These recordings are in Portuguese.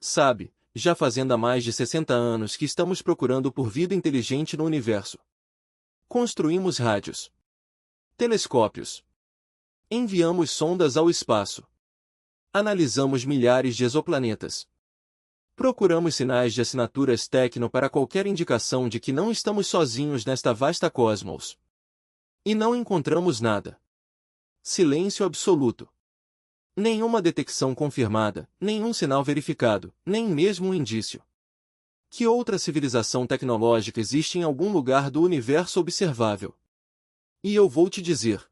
Sabe, já fazendo há mais de 60 anos que estamos procurando por vida inteligente no universo. Construímos rádios, telescópios, enviamos sondas ao espaço, analisamos milhares de exoplanetas. Procuramos sinais de assinaturas tecno para qualquer indicação de que não estamos sozinhos nesta vasta cosmos. E não encontramos nada. Silêncio absoluto. Nenhuma detecção confirmada, nenhum sinal verificado, nem mesmo um indício. Que outra civilização tecnológica existe em algum lugar do universo observável? E eu vou te dizer.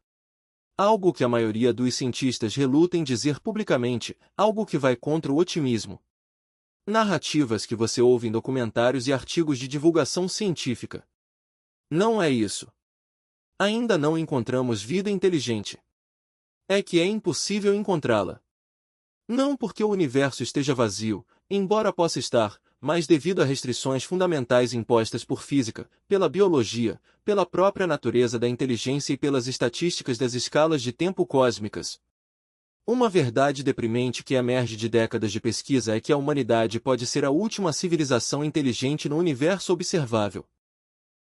Algo que a maioria dos cientistas reluta em dizer publicamente, algo que vai contra o otimismo. Narrativas que você ouve em documentários e artigos de divulgação científica. Não é isso. Ainda não encontramos vida inteligente. É que é impossível encontrá-la. Não porque o universo esteja vazio, embora possa estar, mas devido a restrições fundamentais impostas por física, pela biologia, pela própria natureza da inteligência e pelas estatísticas das escalas de tempo cósmicas. Uma verdade deprimente que emerge de décadas de pesquisa é que a humanidade pode ser a última civilização inteligente no universo observável.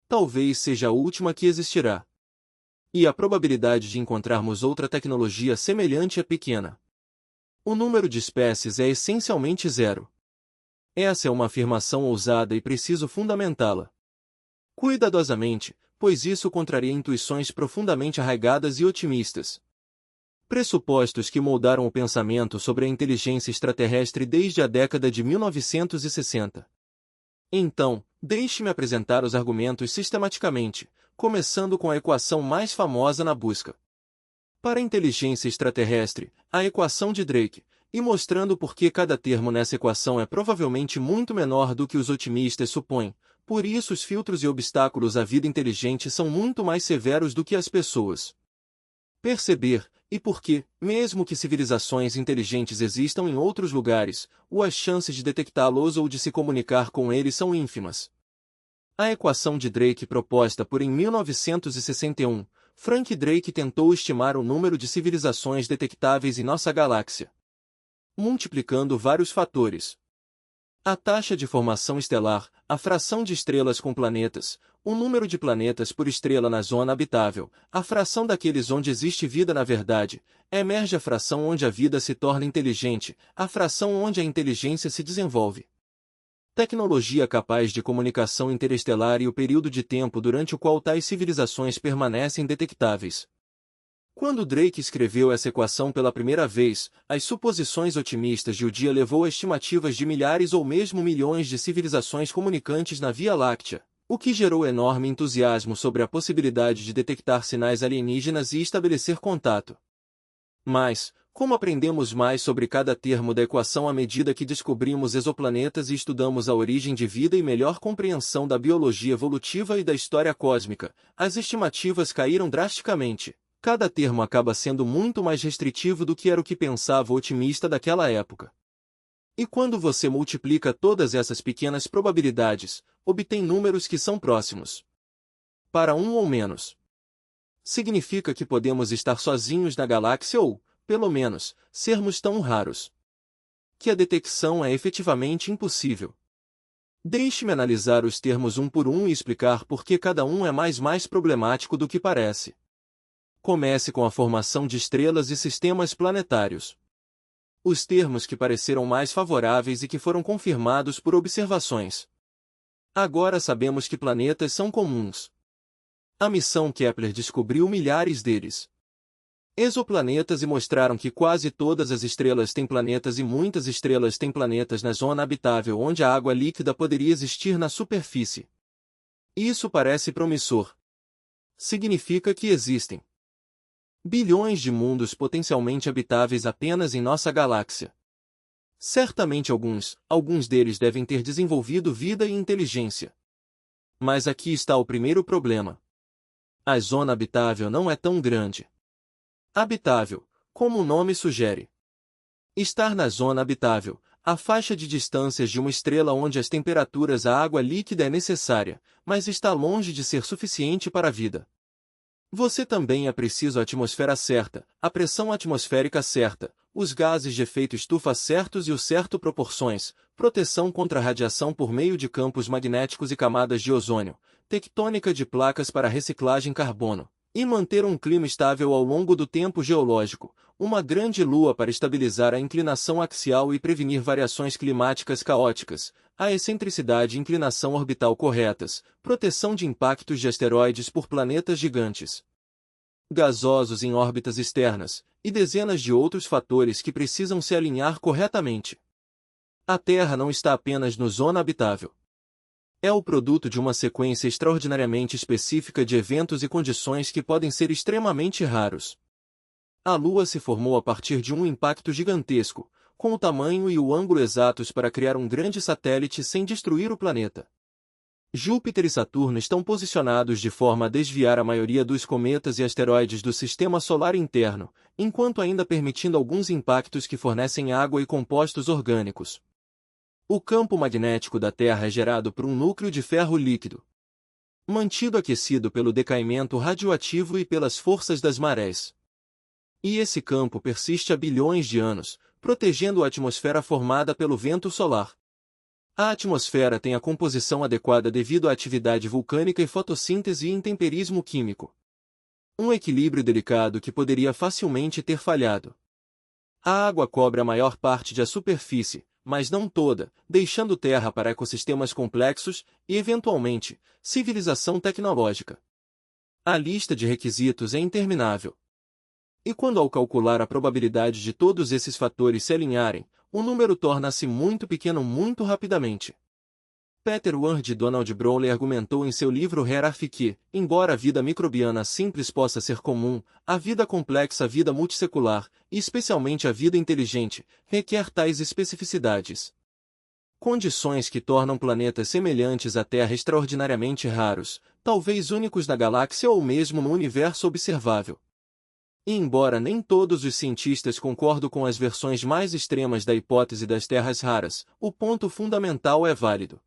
Talvez seja a última que existirá. E a probabilidade de encontrarmos outra tecnologia semelhante é pequena. O número de espécies é essencialmente zero. Essa é uma afirmação ousada e preciso fundamentá-la cuidadosamente, pois isso contraria intuições profundamente arraigadas e otimistas. Pressupostos que moldaram o pensamento sobre a inteligência extraterrestre desde a década de 1960. Então, deixe-me apresentar os argumentos sistematicamente, começando com a equação mais famosa na busca para a inteligência extraterrestre, a equação de Drake, e mostrando por que cada termo nessa equação é provavelmente muito menor do que os otimistas supõem, por isso os filtros e obstáculos à vida inteligente são muito mais severos do que as pessoas perceber, e porque, mesmo que civilizações inteligentes existam em outros lugares, as chances de detectá-los ou de se comunicar com eles são ínfimas. A equação de Drake proposta por em 1961, Frank Drake tentou estimar o número de civilizações detectáveis em nossa galáxia, multiplicando vários fatores. A taxa de formação estelar, a fração de estrelas com planetas, o número de planetas por estrela na zona habitável, a fração daqueles onde existe vida na verdade, emerge a fração onde a vida se torna inteligente, a fração onde a inteligência se desenvolve. Tecnologia capaz de comunicação interestelar e o período de tempo durante o qual tais civilizações permanecem detectáveis. Quando Drake escreveu essa equação pela primeira vez, as suposições otimistas de o dia levou a estimativas de milhares ou mesmo milhões de civilizações comunicantes na Via Láctea, o que gerou enorme entusiasmo sobre a possibilidade de detectar sinais alienígenas e estabelecer contato. Mas, como aprendemos mais sobre cada termo da equação à medida que descobrimos exoplanetas e estudamos a origem de vida e melhor compreensão da biologia evolutiva e da história cósmica, as estimativas caíram drasticamente. Cada termo acaba sendo muito mais restritivo do que era o que pensava o otimista daquela época. E quando você multiplica todas essas pequenas probabilidades, obtém números que são próximos para 1 ou menos. Significa que podemos estar sozinhos na galáxia ou, pelo menos, sermos tão raros que a detecção é efetivamente impossível. Deixe-me analisar os termos um por um e explicar por que cada um é mais problemático do que parece. Comece com a formação de estrelas e sistemas planetários. Os termos que pareceram mais favoráveis e que foram confirmados por observações. Agora sabemos que planetas são comuns. A missão Kepler descobriu milhares deles. Exoplanetas e mostraram que quase todas as estrelas têm planetas e muitas estrelas têm planetas na zona habitável onde a água líquida poderia existir na superfície. Isso parece promissor. Significa que existem bilhões de mundos potencialmente habitáveis apenas em nossa galáxia. Certamente alguns deles devem ter desenvolvido vida e inteligência. Mas aqui está o primeiro problema. A zona habitável não é tão grande. Habitável, como o nome sugere. Estar na zona habitável, a faixa de distâncias de uma estrela onde as temperaturas a água líquida é necessária, mas está longe de ser suficiente para a vida. Você também é preciso a atmosfera certa, a pressão atmosférica certa, os gases de efeito estufa certos e o certo proporções, proteção contra radiação por meio de campos magnéticos e camadas de ozônio, tectônica de placas para reciclagem carbono, e manter um clima estável ao longo do tempo geológico, uma grande lua para estabilizar a inclinação axial e prevenir variações climáticas caóticas, a excentricidade e inclinação orbital corretas, proteção de impactos de asteroides por planetas gigantes gasosos em órbitas externas, e dezenas de outros fatores que precisam se alinhar corretamente. A Terra não está apenas no zona habitável. É o produto de uma sequência extraordinariamente específica de eventos e condições que podem ser extremamente raros. A Lua se formou a partir de um impacto gigantesco, com o tamanho e o ângulo exatos para criar um grande satélite sem destruir o planeta. Júpiter e Saturno estão posicionados de forma a desviar a maioria dos cometas e asteroides do sistema solar interno, enquanto ainda permitindo alguns impactos que fornecem água e compostos orgânicos. O campo magnético da Terra é gerado por um núcleo de ferro líquido, mantido aquecido pelo decaimento radioativo e pelas forças das marés. E esse campo persiste há bilhões de anos, protegendo a atmosfera formada pelo vento solar. A atmosfera tem a composição adequada devido à atividade vulcânica e fotossíntese e intemperismo químico. Um equilíbrio delicado que poderia facilmente ter falhado. A água cobre a maior parte da superfície, mas não toda, deixando terra para ecossistemas complexos e, eventualmente, civilização tecnológica. A lista de requisitos é interminável. E quando ao calcular a probabilidade de todos esses fatores se alinharem, o número torna-se muito pequeno muito rapidamente. Peter Ward e Donald Brownlee argumentou em seu livro Hierarchy que, embora a vida microbiana simples possa ser comum, a vida complexa, a vida multissecular, e especialmente a vida inteligente, requer tais especificidades. Condições que tornam planetas semelhantes à Terra extraordinariamente raros, talvez únicos na galáxia ou mesmo no universo observável. E embora nem todos os cientistas concordem com as versões mais extremas da hipótese das terras raras, o ponto fundamental é válido.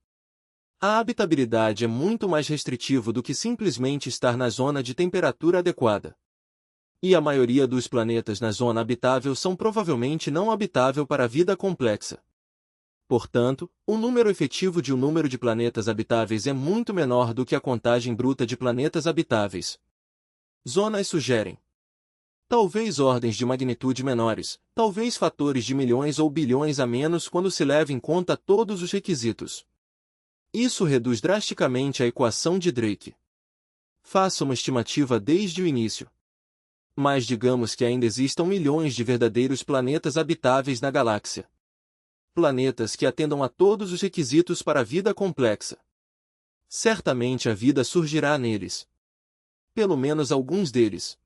A habitabilidade é muito mais restritivo do que simplesmente estar na zona de temperatura adequada. E a maioria dos planetas na zona habitável são provavelmente não habitável para a vida complexa. Portanto, o número efetivo de um número de planetas habitáveis é muito menor do que a contagem bruta de planetas habitáveis. Zonas sugerem talvez ordens de magnitude menores, talvez fatores de milhões ou bilhões a menos quando se leva em conta todos os requisitos. Isso reduz drasticamente a equação de Drake. Faça uma estimativa desde o início. Mas digamos que ainda existam milhões de verdadeiros planetas habitáveis na galáxia. Planetas que atendam a todos os requisitos para a vida complexa. Certamente a vida surgirá neles. Pelo menos alguns deles.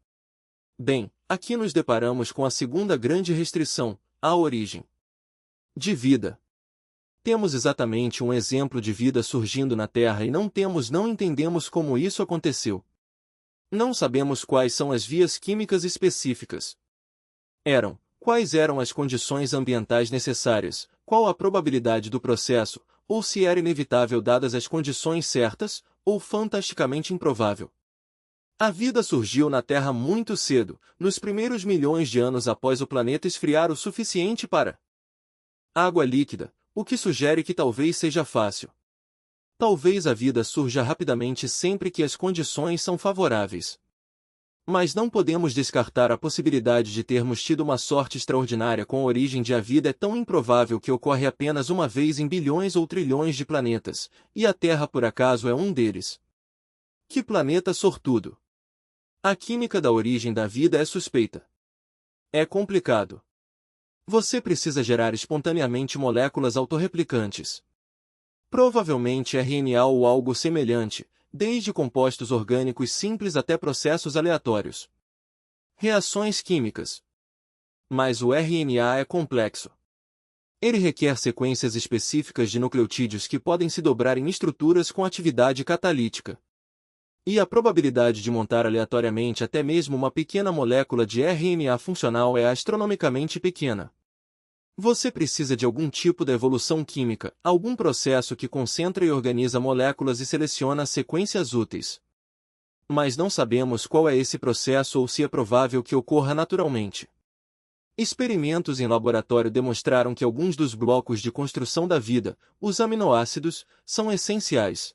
Bem, aqui nos deparamos com a segunda grande restrição, a origem de vida. Temos exatamente um exemplo de vida surgindo na Terra e não entendemos como isso aconteceu. Não sabemos quais são as vias químicas específicas. Quais eram as condições ambientais necessárias, qual a probabilidade do processo, ou se era inevitável dadas as condições certas, ou fantasticamente improvável. A vida surgiu na Terra muito cedo, nos primeiros milhões de anos após o planeta esfriar o suficiente para água líquida, o que sugere que talvez seja fácil. Talvez a vida surja rapidamente sempre que as condições são favoráveis. Mas não podemos descartar a possibilidade de termos tido uma sorte extraordinária com a origem de a vida é tão improvável que ocorre apenas uma vez em bilhões ou trilhões de planetas, e a Terra por acaso é um deles. Que planeta sortudo! A química da origem da vida é suspeita. É complicado. Você precisa gerar espontaneamente moléculas autorreplicantes. Provavelmente RNA ou algo semelhante, desde compostos orgânicos simples até processos aleatórios. Reações químicas. Mas o RNA é complexo. Ele requer sequências específicas de nucleotídeos que podem se dobrar em estruturas com atividade catalítica. E a probabilidade de montar aleatoriamente até mesmo uma pequena molécula de RNA funcional é astronomicamente pequena. Você precisa de algum tipo de evolução química, algum processo que concentra e organiza moléculas e seleciona sequências úteis. Mas não sabemos qual é esse processo ou se é provável que ocorra naturalmente. Experimentos em laboratório demonstraram que alguns dos blocos de construção da vida, os aminoácidos, são essenciais.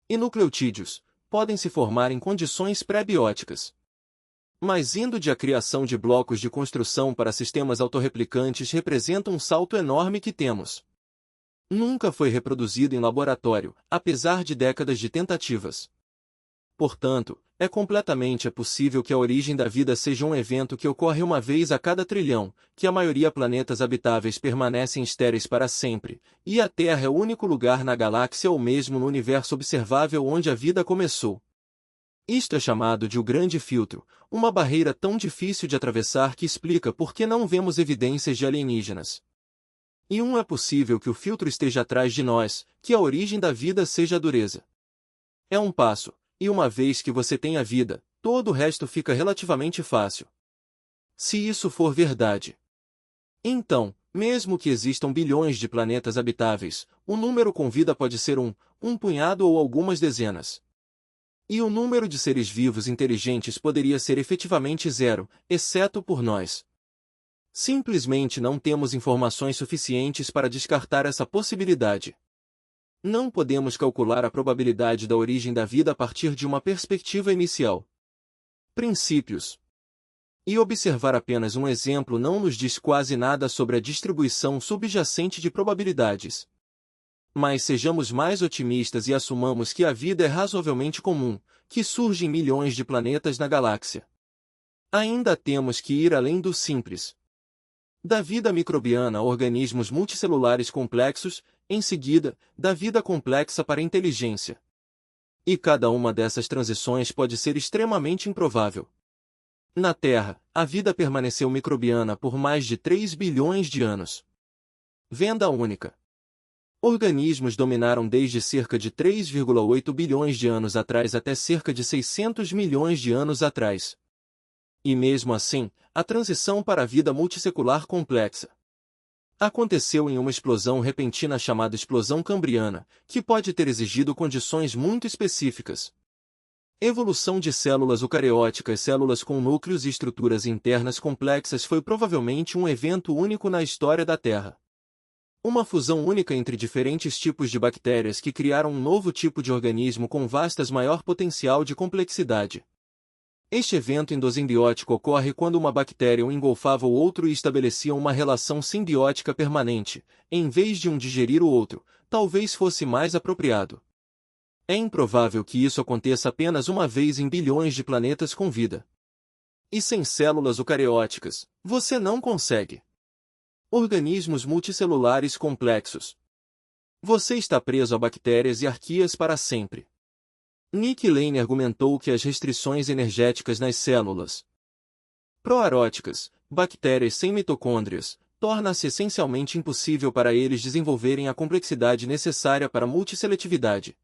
E nucleotídeos podem se formar em condições pré-bióticas. Mas indo de a criação de blocos de construção para sistemas autorreplicantes representa um salto enorme que temos. Nunca foi reproduzido em laboratório, apesar de décadas de tentativas. Portanto, é completamente possível que a origem da vida seja um evento que ocorre uma vez a cada trilhão, que a maioria planetas habitáveis permanecem estéreis para sempre, e a Terra é o único lugar na galáxia ou mesmo no universo observável onde a vida começou. Isto é chamado de o Grande Filtro, uma barreira tão difícil de atravessar que explica por que não vemos evidências de alienígenas. E é possível que o filtro esteja atrás de nós, que a origem da vida seja a dureza. É um passo. E uma vez que você tem a vida, todo o resto fica relativamente fácil. Se isso for verdade. Então, mesmo que existam bilhões de planetas habitáveis, o número com vida pode ser um punhado ou algumas dezenas. E o número de seres vivos inteligentes poderia ser efetivamente zero, exceto por nós. Simplesmente não temos informações suficientes para descartar essa possibilidade. Não podemos calcular a probabilidade da origem da vida a partir de uma perspectiva inicial. Princípios. E observar apenas um exemplo não nos diz quase nada sobre a distribuição subjacente de probabilidades. Mas sejamos mais otimistas e assumamos que a vida é razoavelmente comum, que surge em milhões de planetas na galáxia. Ainda temos que ir além do simples. Da vida microbiana a organismos multicelulares complexos, em seguida, da vida complexa para a inteligência. E cada uma dessas transições pode ser extremamente improvável. Na Terra, a vida permaneceu microbiana por mais de 3 bilhões de anos. Venda única. Organismos dominaram desde cerca de 3,8 bilhões de anos atrás até cerca de 600 milhões de anos atrás. E mesmo assim, a transição para a vida multissecular complexa aconteceu em uma explosão repentina chamada explosão cambriana, que pode ter exigido condições muito específicas. Evolução de células eucarióticas. Células com núcleos e estruturas internas complexas foi provavelmente um evento único na história da Terra. Uma fusão única entre diferentes tipos de bactérias que criaram um novo tipo de organismo com vastas maior potencial de complexidade. Este evento endosimbiótico ocorre quando uma bactéria engolfava o outro e estabelecia uma relação simbiótica permanente, em vez de um digerir o outro, talvez fosse mais apropriado. É improvável que isso aconteça apenas uma vez em bilhões de planetas com vida. E sem células eucarióticas, você não consegue. Organismos multicelulares complexos. Você está preso a bactérias e arqueias para sempre. Nick Lane argumentou que as restrições energéticas nas células proaróticas, bactérias sem mitocôndrias, torna-se essencialmente impossível para eles desenvolverem a complexidade necessária para a multisseletividade.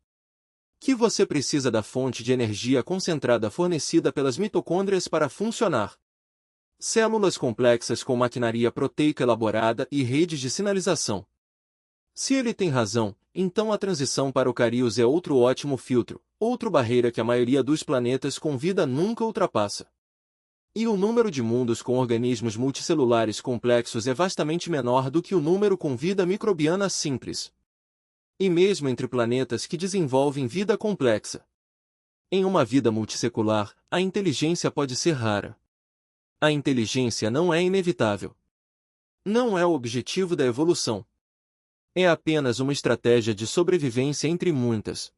Que você precisa da fonte de energia concentrada fornecida pelas mitocôndrias para funcionar. Células complexas com maquinaria proteica elaborada e redes de sinalização. Se ele tem razão, então a transição para o Carius é outro ótimo filtro, outra barreira que a maioria dos planetas com vida nunca ultrapassa. E o número de mundos com organismos multicelulares complexos é vastamente menor do que o número com vida microbiana simples. E mesmo entre planetas que desenvolvem vida complexa. Em uma vida multissecular, a inteligência pode ser rara. A inteligência não é inevitável. Não é o objetivo da evolução. É apenas uma estratégia de sobrevivência entre muitas.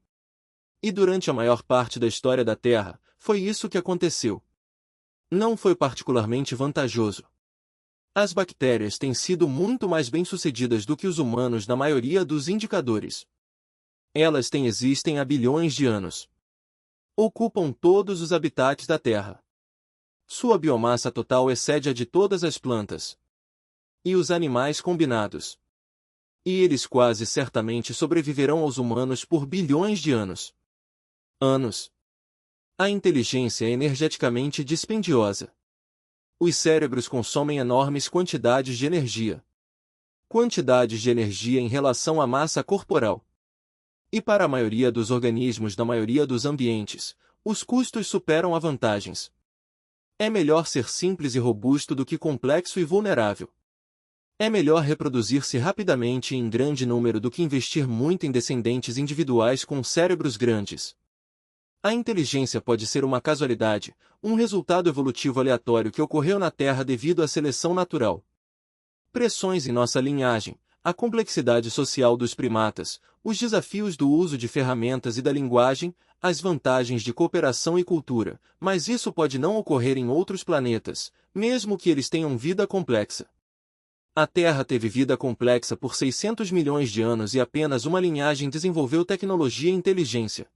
E durante a maior parte da história da Terra, foi isso que aconteceu. Não foi particularmente vantajoso. As bactérias têm sido muito mais bem-sucedidas do que os humanos na maioria dos indicadores. Elas existem há bilhões de anos. Ocupam todos os habitats da Terra. Sua biomassa total excede a de todas as plantas. E os animais combinados. E eles quase certamente sobreviverão aos humanos por bilhões de anos. A inteligência é energeticamente dispendiosa. Os cérebros consomem enormes quantidades de energia. Quantidades de energia em relação à massa corporal. E para a maioria dos organismos da maioria dos ambientes, os custos superam as vantagens. É melhor ser simples e robusto do que complexo e vulnerável. É melhor reproduzir-se rapidamente e em grande número do que investir muito em descendentes individuais com cérebros grandes. A inteligência pode ser uma casualidade, um resultado evolutivo aleatório que ocorreu na Terra devido à seleção natural. Pressões em nossa linhagem, a complexidade social dos primatas, os desafios do uso de ferramentas e da linguagem, as vantagens de cooperação e cultura, mas isso pode não ocorrer em outros planetas, mesmo que eles tenham vida complexa. A Terra teve vida complexa por 600 milhões de anos e apenas uma linhagem desenvolveu tecnologia e inteligência.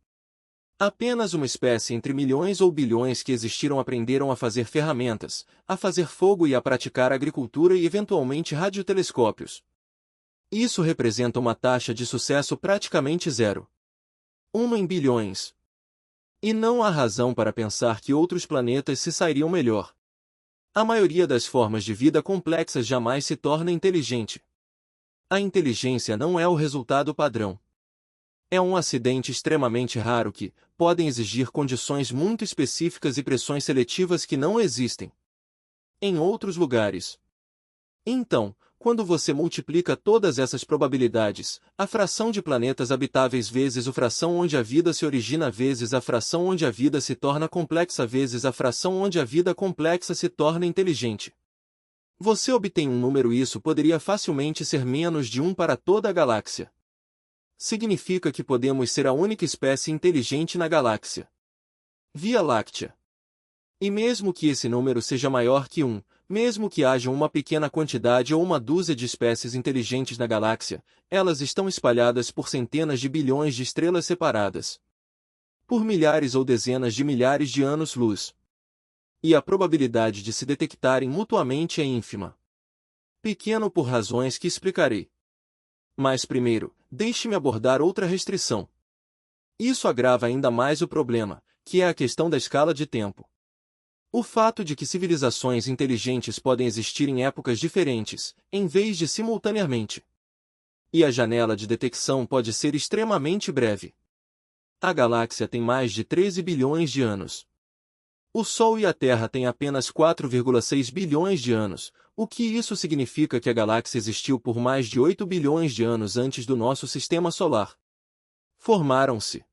Apenas uma espécie entre milhões ou bilhões que existiram aprenderam a fazer ferramentas, a fazer fogo e a praticar agricultura e eventualmente radiotelescópios. Isso representa uma taxa de sucesso praticamente zero. 1 em bilhões. E não há razão para pensar que outros planetas se sairiam melhor. A maioria das formas de vida complexas jamais se torna inteligente. A inteligência não é o resultado padrão. É um acidente extremamente raro que podem exigir condições muito específicas e pressões seletivas que não existem em outros lugares. Então, quando você multiplica todas essas probabilidades, a fração de planetas habitáveis vezes a fração onde a vida se origina vezes a fração onde a vida se torna complexa vezes a fração onde a vida complexa se torna inteligente, você obtém um número. Isso poderia facilmente ser menos de 1 para toda a galáxia. Significa que podemos ser a única espécie inteligente na galáxia Via Láctea. E mesmo que esse número seja maior que 1, mesmo que haja uma pequena quantidade ou uma dúzia de espécies inteligentes na galáxia, elas estão espalhadas por centenas de bilhões de estrelas separadas por milhares ou dezenas de milhares de anos-luz. E a probabilidade de se detectarem mutuamente é ínfima. Pequeno por razões que explicarei. Mas primeiro, deixe-me abordar outra restrição. Isso agrava ainda mais o problema, que é a questão da escala de tempo. O fato de que civilizações inteligentes podem existir em épocas diferentes, em vez de simultaneamente. E a janela de detecção pode ser extremamente breve. A galáxia tem mais de 13 bilhões de anos. O Sol e a Terra têm apenas 4,6 bilhões de anos, o que isso significa que a galáxia existiu por mais de 8 bilhões de anos antes do nosso sistema solar. Formaram-se.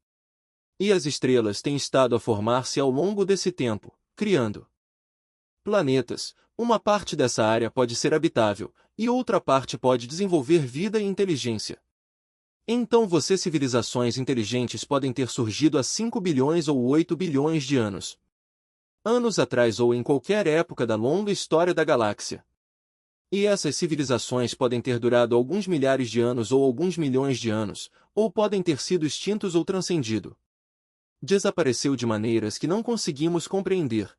E as estrelas têm estado a formar-se ao longo desse tempo, criando planetas. Uma parte dessa área pode ser habitável, e outra parte pode desenvolver vida e inteligência. Então civilizações inteligentes podem ter surgido há 5 bilhões ou 8 bilhões de anos atrás ou em qualquer época da longa história da galáxia. E essas civilizações podem ter durado alguns milhares de anos ou alguns milhões de anos, ou podem ter sido extintos ou transcendido. Desapareceu de maneiras que não conseguimos compreender.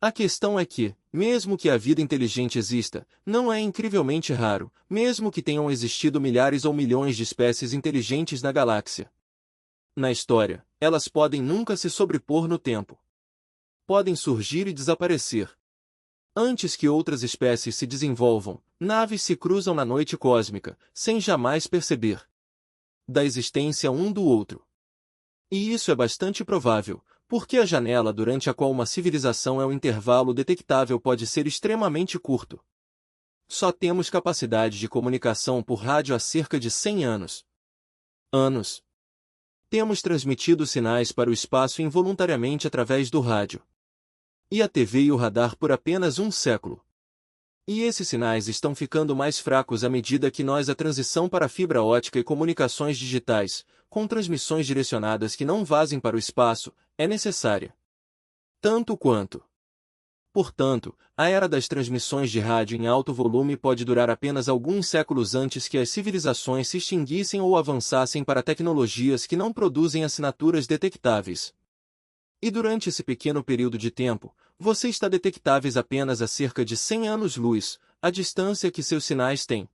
A questão é que, mesmo que a vida inteligente exista, não é incrivelmente raro, mesmo que tenham existido milhares ou milhões de espécies inteligentes na galáxia. Na história, elas podem nunca se sobrepor no tempo. Podem surgir e desaparecer. Antes que outras espécies se desenvolvam, naves se cruzam na noite cósmica, sem jamais perceber da existência um do outro. E isso é bastante provável, porque a janela durante a qual uma civilização é um intervalo detectável pode ser extremamente curto. Só temos capacidade de comunicação por rádio há cerca de 100 anos. Temos transmitido sinais para o espaço involuntariamente através do rádio. E a TV e o radar por apenas um século. E esses sinais estão ficando mais fracos à medida que a transição para fibra ótica e comunicações digitais, com transmissões direcionadas que não vazem para o espaço, é necessária. Tanto quanto. Portanto, a era das transmissões de rádio em alto volume pode durar apenas alguns séculos antes que as civilizações se extinguissem ou avançassem para tecnologias que não produzem assinaturas detectáveis. E durante esse pequeno período de tempo, você está detectáveis apenas a cerca de 100 anos-luz, a distância que seus sinais têm.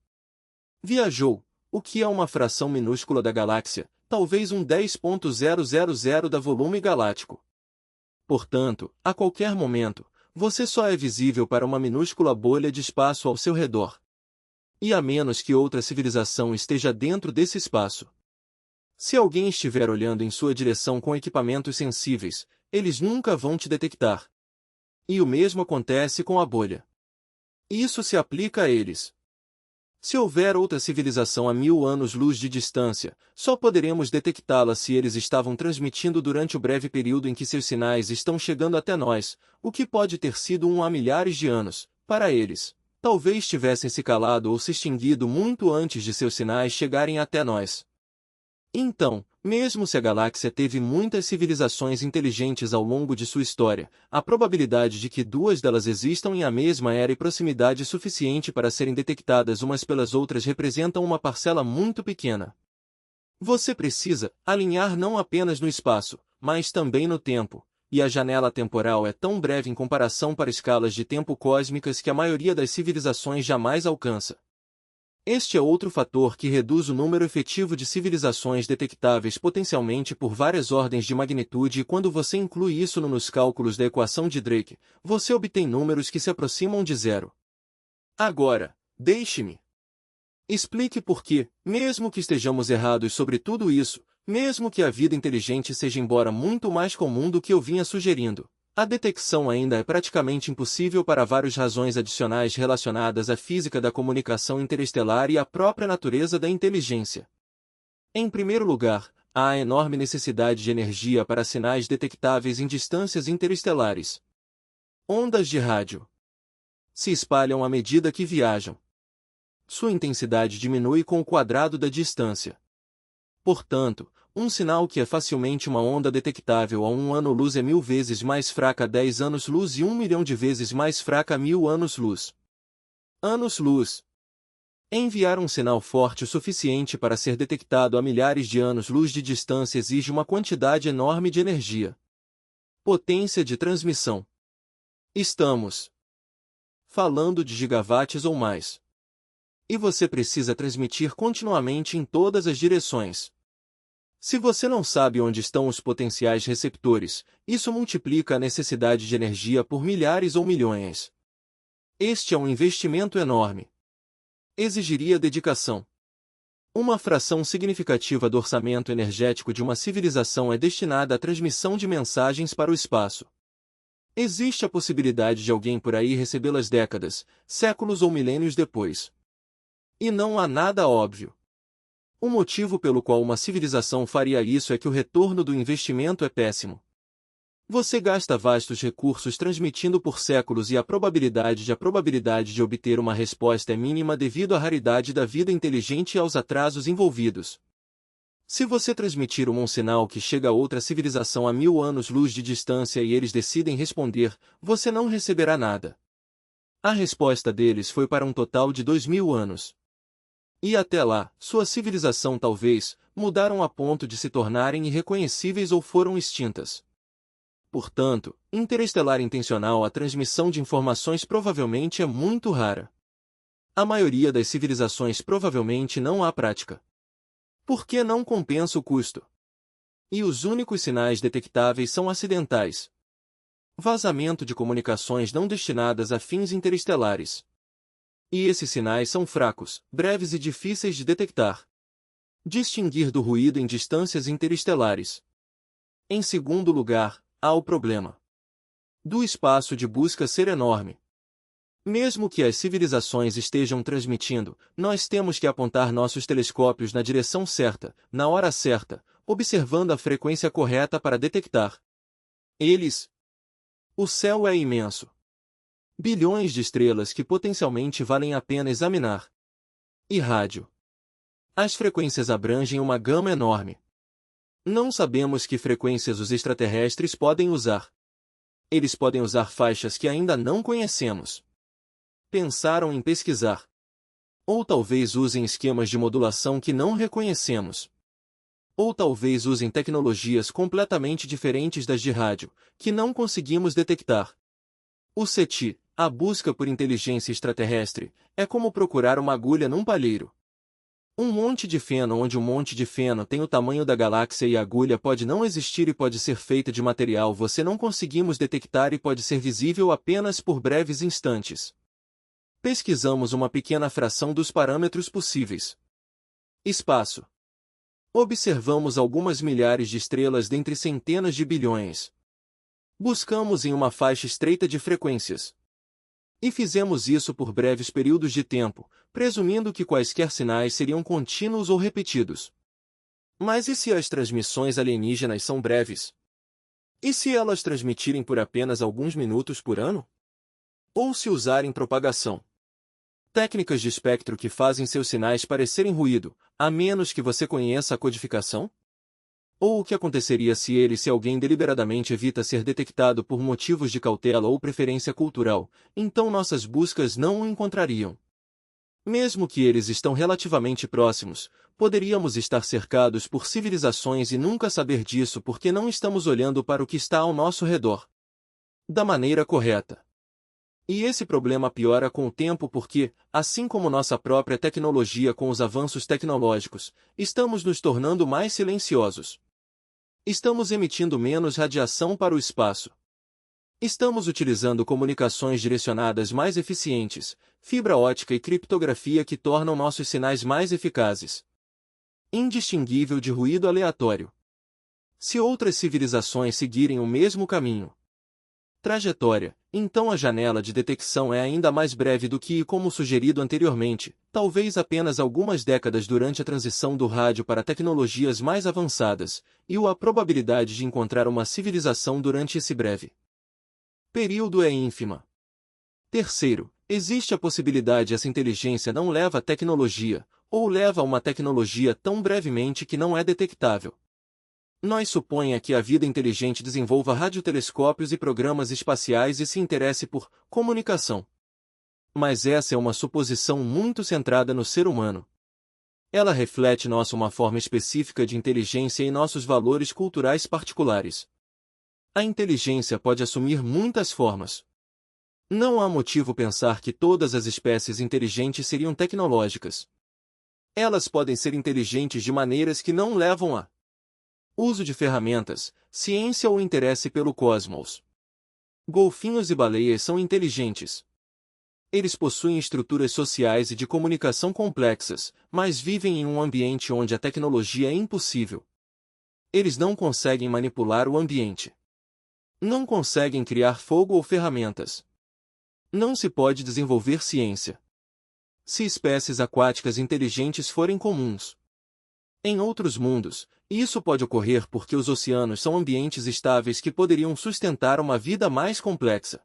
Viajou, o que é uma fração minúscula da galáxia, talvez um 10.000 da volume galáctico. Portanto, a qualquer momento, você só é visível para uma minúscula bolha de espaço ao seu redor. E a menos que outra civilização esteja dentro desse espaço. Se alguém estiver olhando em sua direção com equipamentos sensíveis, eles nunca vão te detectar. E o mesmo acontece com a bolha. Isso se aplica a eles. Se houver outra civilização a 1000 anos-luz de distância, só poderemos detectá-la se eles estavam transmitindo durante o breve período em que seus sinais estão chegando até nós, o que pode ter sido há milhares de anos, para eles. Talvez tivessem se calado ou se extinguido muito antes de seus sinais chegarem até nós. Então, mesmo se a galáxia teve muitas civilizações inteligentes ao longo de sua história, a probabilidade de que duas delas existam em a mesma era e proximidade suficiente para serem detectadas umas pelas outras representam uma parcela muito pequena. Você precisa alinhar não apenas no espaço, mas também no tempo, e a janela temporal é tão breve em comparação para escalas de tempo cósmicas que a maioria das civilizações jamais alcança. Este é outro fator que reduz o número efetivo de civilizações detectáveis potencialmente por várias ordens de magnitude e quando você inclui isso nos cálculos da equação de Drake, você obtém números que se aproximam de zero. Agora, deixe-me explique por que, mesmo que estejamos errados sobre tudo isso, mesmo que a vida inteligente seja embora muito mais comum do que eu vinha sugerindo, a detecção ainda é praticamente impossível para várias razões adicionais relacionadas à física da comunicação interestelar e à própria natureza da inteligência. Em primeiro lugar, há a enorme necessidade de energia para sinais detectáveis em distâncias interestelares. Ondas de rádio se espalham à medida que viajam. Sua intensidade diminui com o quadrado da distância. Portanto, um sinal que é facilmente uma onda detectável a 1 ano-luz é 1000 vezes mais fraca a 10 anos-luz e 1 milhão de vezes mais fraca a 1000 anos-luz. Anos-luz. Enviar um sinal forte o suficiente para ser detectado a milhares de anos-luz de distância exige uma quantidade enorme de energia. Potência de transmissão. Estamos falando de gigawatts ou mais. E você precisa transmitir continuamente em todas as direções. Se você não sabe onde estão os potenciais receptores, isso multiplica a necessidade de energia por milhares ou milhões. Este é um investimento enorme. Exigiria dedicação. Uma fração significativa do orçamento energético de uma civilização é destinada à transmissão de mensagens para o espaço. Existe a possibilidade de alguém por aí recebê-las décadas, séculos ou milênios depois. E não há nada óbvio. O motivo pelo qual uma civilização faria isso é que o retorno do investimento é péssimo. Você gasta vastos recursos transmitindo por séculos e a probabilidade de obter uma resposta é mínima devido à raridade da vida inteligente e aos atrasos envolvidos. Se você transmitir um sinal que chega a outra civilização a 1000 anos-luz de distância e eles decidem responder, você não receberá nada. A resposta deles foi para um total de 2000 anos. E até lá, sua civilização talvez, mudaram a ponto de se tornarem irreconhecíveis ou foram extintas. Portanto, interestelar intencional a transmissão de informações provavelmente é muito rara. A maioria das civilizações provavelmente não há prática. Por que não compensa o custo? E os únicos sinais detectáveis são acidentais. Vazamento de comunicações não destinadas a fins interestelares. E esses sinais são fracos, breves e difíceis de detectar. Distinguir do ruído em distâncias interestelares. Em segundo lugar, há o problema do espaço de busca ser enorme. Mesmo que as civilizações estejam transmitindo, nós temos que apontar nossos telescópios na direção certa, na hora certa, observando a frequência correta para detectar eles. O céu é imenso. Bilhões de estrelas que potencialmente valem a pena examinar. E rádio. As frequências abrangem uma gama enorme. Não sabemos que frequências os extraterrestres podem usar. Eles podem usar faixas que ainda não conhecemos. Pensaram em pesquisar. Ou talvez usem esquemas de modulação que não reconhecemos. Ou talvez usem tecnologias completamente diferentes das de rádio, que não conseguimos detectar. O SETI, a busca por inteligência extraterrestre, é como procurar uma agulha num palheiro. Um monte de feno onde um monte de feno tem o tamanho da galáxia e a agulha pode não existir e pode ser feita de material você não conseguimos detectar e pode ser visível apenas por breves instantes. Pesquisamos uma pequena fração dos parâmetros possíveis. Espaço. Observamos algumas milhares de estrelas dentre centenas de bilhões. Buscamos em uma faixa estreita de frequências. E fizemos isso por breves períodos de tempo, presumindo que quaisquer sinais seriam contínuos ou repetidos. Mas e se as transmissões alienígenas são breves? E se elas transmitirem por apenas alguns minutos por ano? Ou se usarem propagação? Técnicas de espectro que fazem seus sinais parecerem ruído, a menos que você conheça a codificação? Ou o que aconteceria se alguém deliberadamente evita ser detectado por motivos de cautela ou preferência cultural, então nossas buscas não o encontrariam. Mesmo que eles estão relativamente próximos, poderíamos estar cercados por civilizações e nunca saber disso porque não estamos olhando para o que está ao nosso redor da maneira correta. E esse problema piora com o tempo porque, assim como nossa própria tecnologia com os avanços tecnológicos, estamos nos tornando mais silenciosos. Estamos emitindo menos radiação para o espaço. Estamos utilizando comunicações direcionadas mais eficientes, fibra ótica e criptografia que tornam nossos sinais mais eficazes. Indistinguível de ruído aleatório. Se outras civilizações seguirem o mesmo caminho, trajetória, então a janela de detecção é ainda mais breve do que, como sugerido anteriormente, talvez apenas algumas décadas durante a transição do rádio para tecnologias mais avançadas, e a probabilidade de encontrar uma civilização durante esse breve período é ínfima. Terceiro, existe a possibilidade essa inteligência não leva a tecnologia, ou leva a uma tecnologia tão brevemente que não é detectável. Nós suponha que a vida inteligente desenvolva radiotelescópios e programas espaciais e se interesse por comunicação. Mas essa é uma suposição muito centrada no ser humano. Ela reflete uma forma específica de inteligência e nossos valores culturais particulares. A inteligência pode assumir muitas formas. Não há motivo pensar que todas as espécies inteligentes seriam tecnológicas. Elas podem ser inteligentes de maneiras que não levam a uso de ferramentas, ciência ou interesse pelo cosmos. Golfinhos e baleias são inteligentes. Eles possuem estruturas sociais e de comunicação complexas, mas vivem em um ambiente onde a tecnologia é impossível. Eles não conseguem manipular o ambiente. Não conseguem criar fogo ou ferramentas. Não se pode desenvolver ciência. Se espécies aquáticas inteligentes forem comuns. Em outros mundos, isso pode ocorrer porque os oceanos são ambientes estáveis que poderiam sustentar uma vida mais complexa.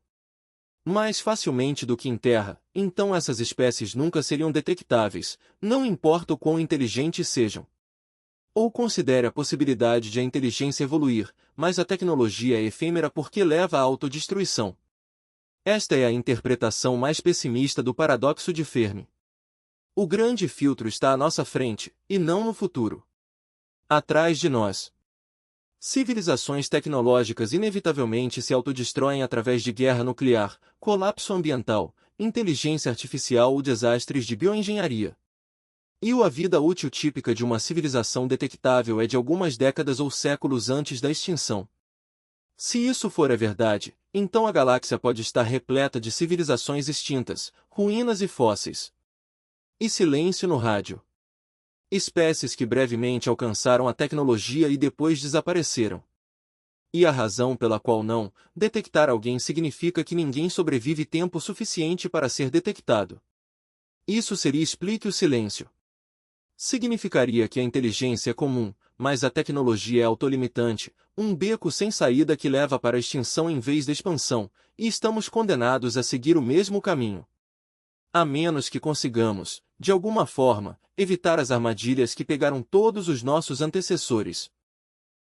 Mais facilmente do que em terra, então essas espécies nunca seriam detectáveis, não importa o quão inteligentes sejam. Ou considere a possibilidade de a inteligência evoluir, mas a tecnologia é efêmera porque leva à autodestruição. Esta é a interpretação mais pessimista do paradoxo de Fermi. O grande filtro está à nossa frente, e não no futuro. Atrás de nós. Civilizações tecnológicas inevitavelmente se autodestroem através de guerra nuclear, colapso ambiental, inteligência artificial ou desastres de bioengenharia. E a vida útil típica de uma civilização detectável é de algumas décadas ou séculos antes da extinção. Se isso for a verdade, então a galáxia pode estar repleta de civilizações extintas, ruínas e fósseis. E silêncio no rádio. Espécies que brevemente alcançaram a tecnologia e depois desapareceram. E a razão pela qual não detectar alguém significa que ninguém sobrevive tempo suficiente para ser detectado. Isso seria explique o silêncio. Significaria que a inteligência é comum, mas a tecnologia é autolimitante, um beco sem saída que leva para a extinção em vez da expansão, e estamos condenados a seguir o mesmo caminho. A menos que consigamos, de alguma forma, evitar as armadilhas que pegaram todos os nossos antecessores.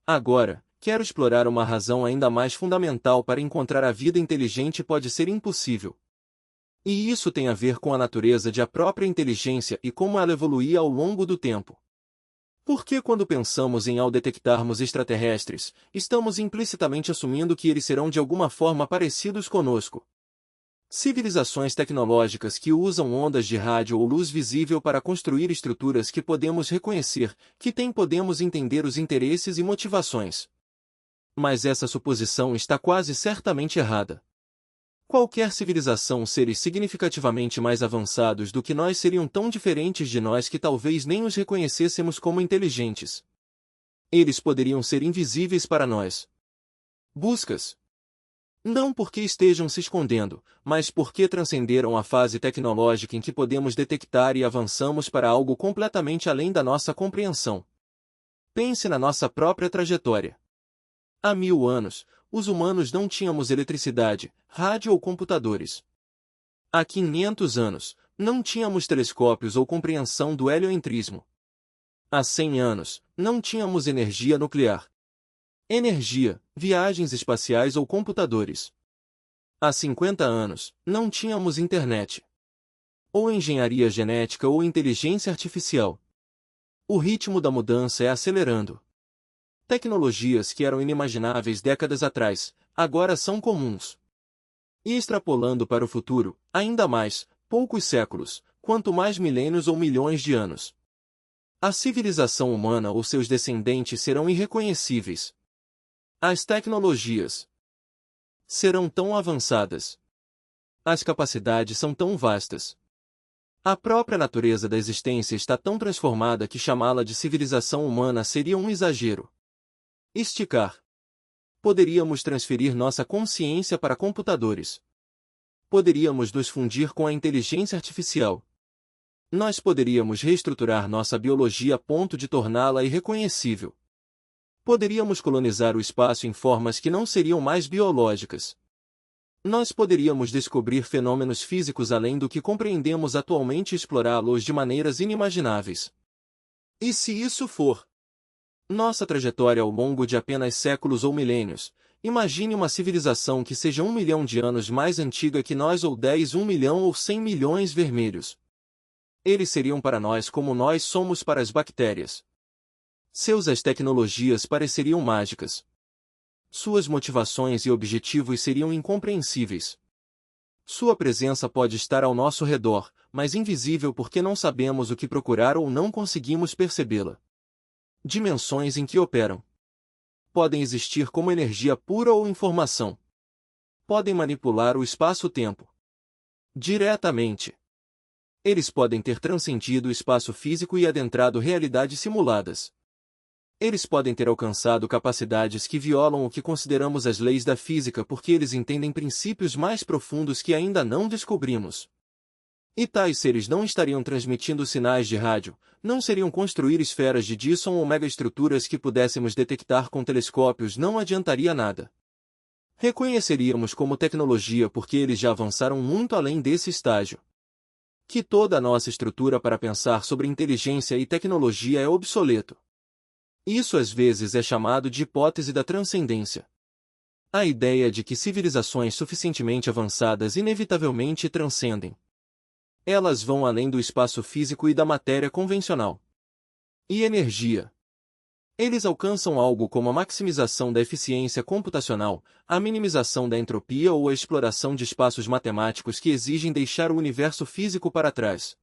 Agora, quero explorar uma razão ainda mais fundamental para encontrar a vida inteligente pode ser impossível. E isso tem a ver com a natureza de a própria inteligência e como ela evoluía ao longo do tempo. Porque quando pensamos ao detectarmos extraterrestres, estamos implicitamente assumindo que eles serão de alguma forma parecidos conosco. Civilizações tecnológicas que usam ondas de rádio ou luz visível para construir estruturas que podemos reconhecer, podemos entender os interesses e motivações. Mas essa suposição está quase certamente errada. Qualquer civilização seres significativamente mais avançados do que nós seriam tão diferentes de nós que talvez nem os reconhecêssemos como inteligentes. Eles poderiam ser invisíveis para nós. Buscas. Não porque estejam se escondendo, mas porque transcenderam a fase tecnológica em que podemos detectar e avançamos para algo completamente além da nossa compreensão. Pense na nossa própria trajetória. Há 1000 anos, os humanos não tínhamos eletricidade, rádio ou computadores. Há 500 anos, não tínhamos telescópios ou compreensão do heliocentrismo. Há 100 anos, não tínhamos energia nuclear. Energia, viagens espaciais ou computadores. Há 50 anos, não tínhamos internet. Ou engenharia genética ou inteligência artificial. O ritmo da mudança é acelerando. Tecnologias que eram inimagináveis décadas atrás, agora são comuns. E extrapolando para o futuro, ainda mais, poucos séculos, quanto mais milênios ou milhões de anos. A civilização humana ou seus descendentes serão irreconhecíveis. As tecnologias serão tão avançadas. As capacidades são tão vastas. A própria natureza da existência está tão transformada que chamá-la de civilização humana seria um exagero. Esticar. Poderíamos transferir nossa consciência para computadores. Poderíamos nos fundir com a inteligência artificial. Nós poderíamos reestruturar nossa biologia a ponto de torná-la irreconhecível. Poderíamos colonizar o espaço em formas que não seriam mais biológicas. Nós poderíamos descobrir fenômenos físicos além do que compreendemos atualmente e explorá-los de maneiras inimagináveis. E se isso for nossa trajetória ao longo de apenas séculos ou milênios, imagine uma civilização que seja 1 milhão de anos mais antiga que nós ou 10, 1 milhão ou 100 milhões vermelhos. Eles seriam para nós como nós somos para as bactérias. As tecnologias pareceriam mágicas. Suas motivações e objetivos seriam incompreensíveis. Sua presença pode estar ao nosso redor, mas invisível porque não sabemos o que procurar ou não conseguimos percebê-la. Dimensões em que operam. Podem existir como energia pura ou informação. Podem manipular o espaço-tempo. Diretamente. Eles podem ter transcendido o espaço físico e adentrado realidades simuladas. Eles podem ter alcançado capacidades que violam o que consideramos as leis da física porque eles entendem princípios mais profundos que ainda não descobrimos. E tais seres não estariam transmitindo sinais de rádio, não seriam construir esferas de Dyson ou megaestruturas que pudéssemos detectar com telescópios, não adiantaria nada. Reconheceríamos como tecnologia porque eles já avançaram muito além desse estágio. Que toda a nossa estrutura para pensar sobre inteligência e tecnologia é obsoleto. Isso às vezes é chamado de hipótese da transcendência. A ideia de que civilizações suficientemente avançadas inevitavelmente transcendem. Elas vão além do espaço físico e da matéria convencional. E energia. Eles alcançam algo como a maximização da eficiência computacional, a minimização da entropia ou a exploração de espaços matemáticos que exigem deixar o universo físico para trás.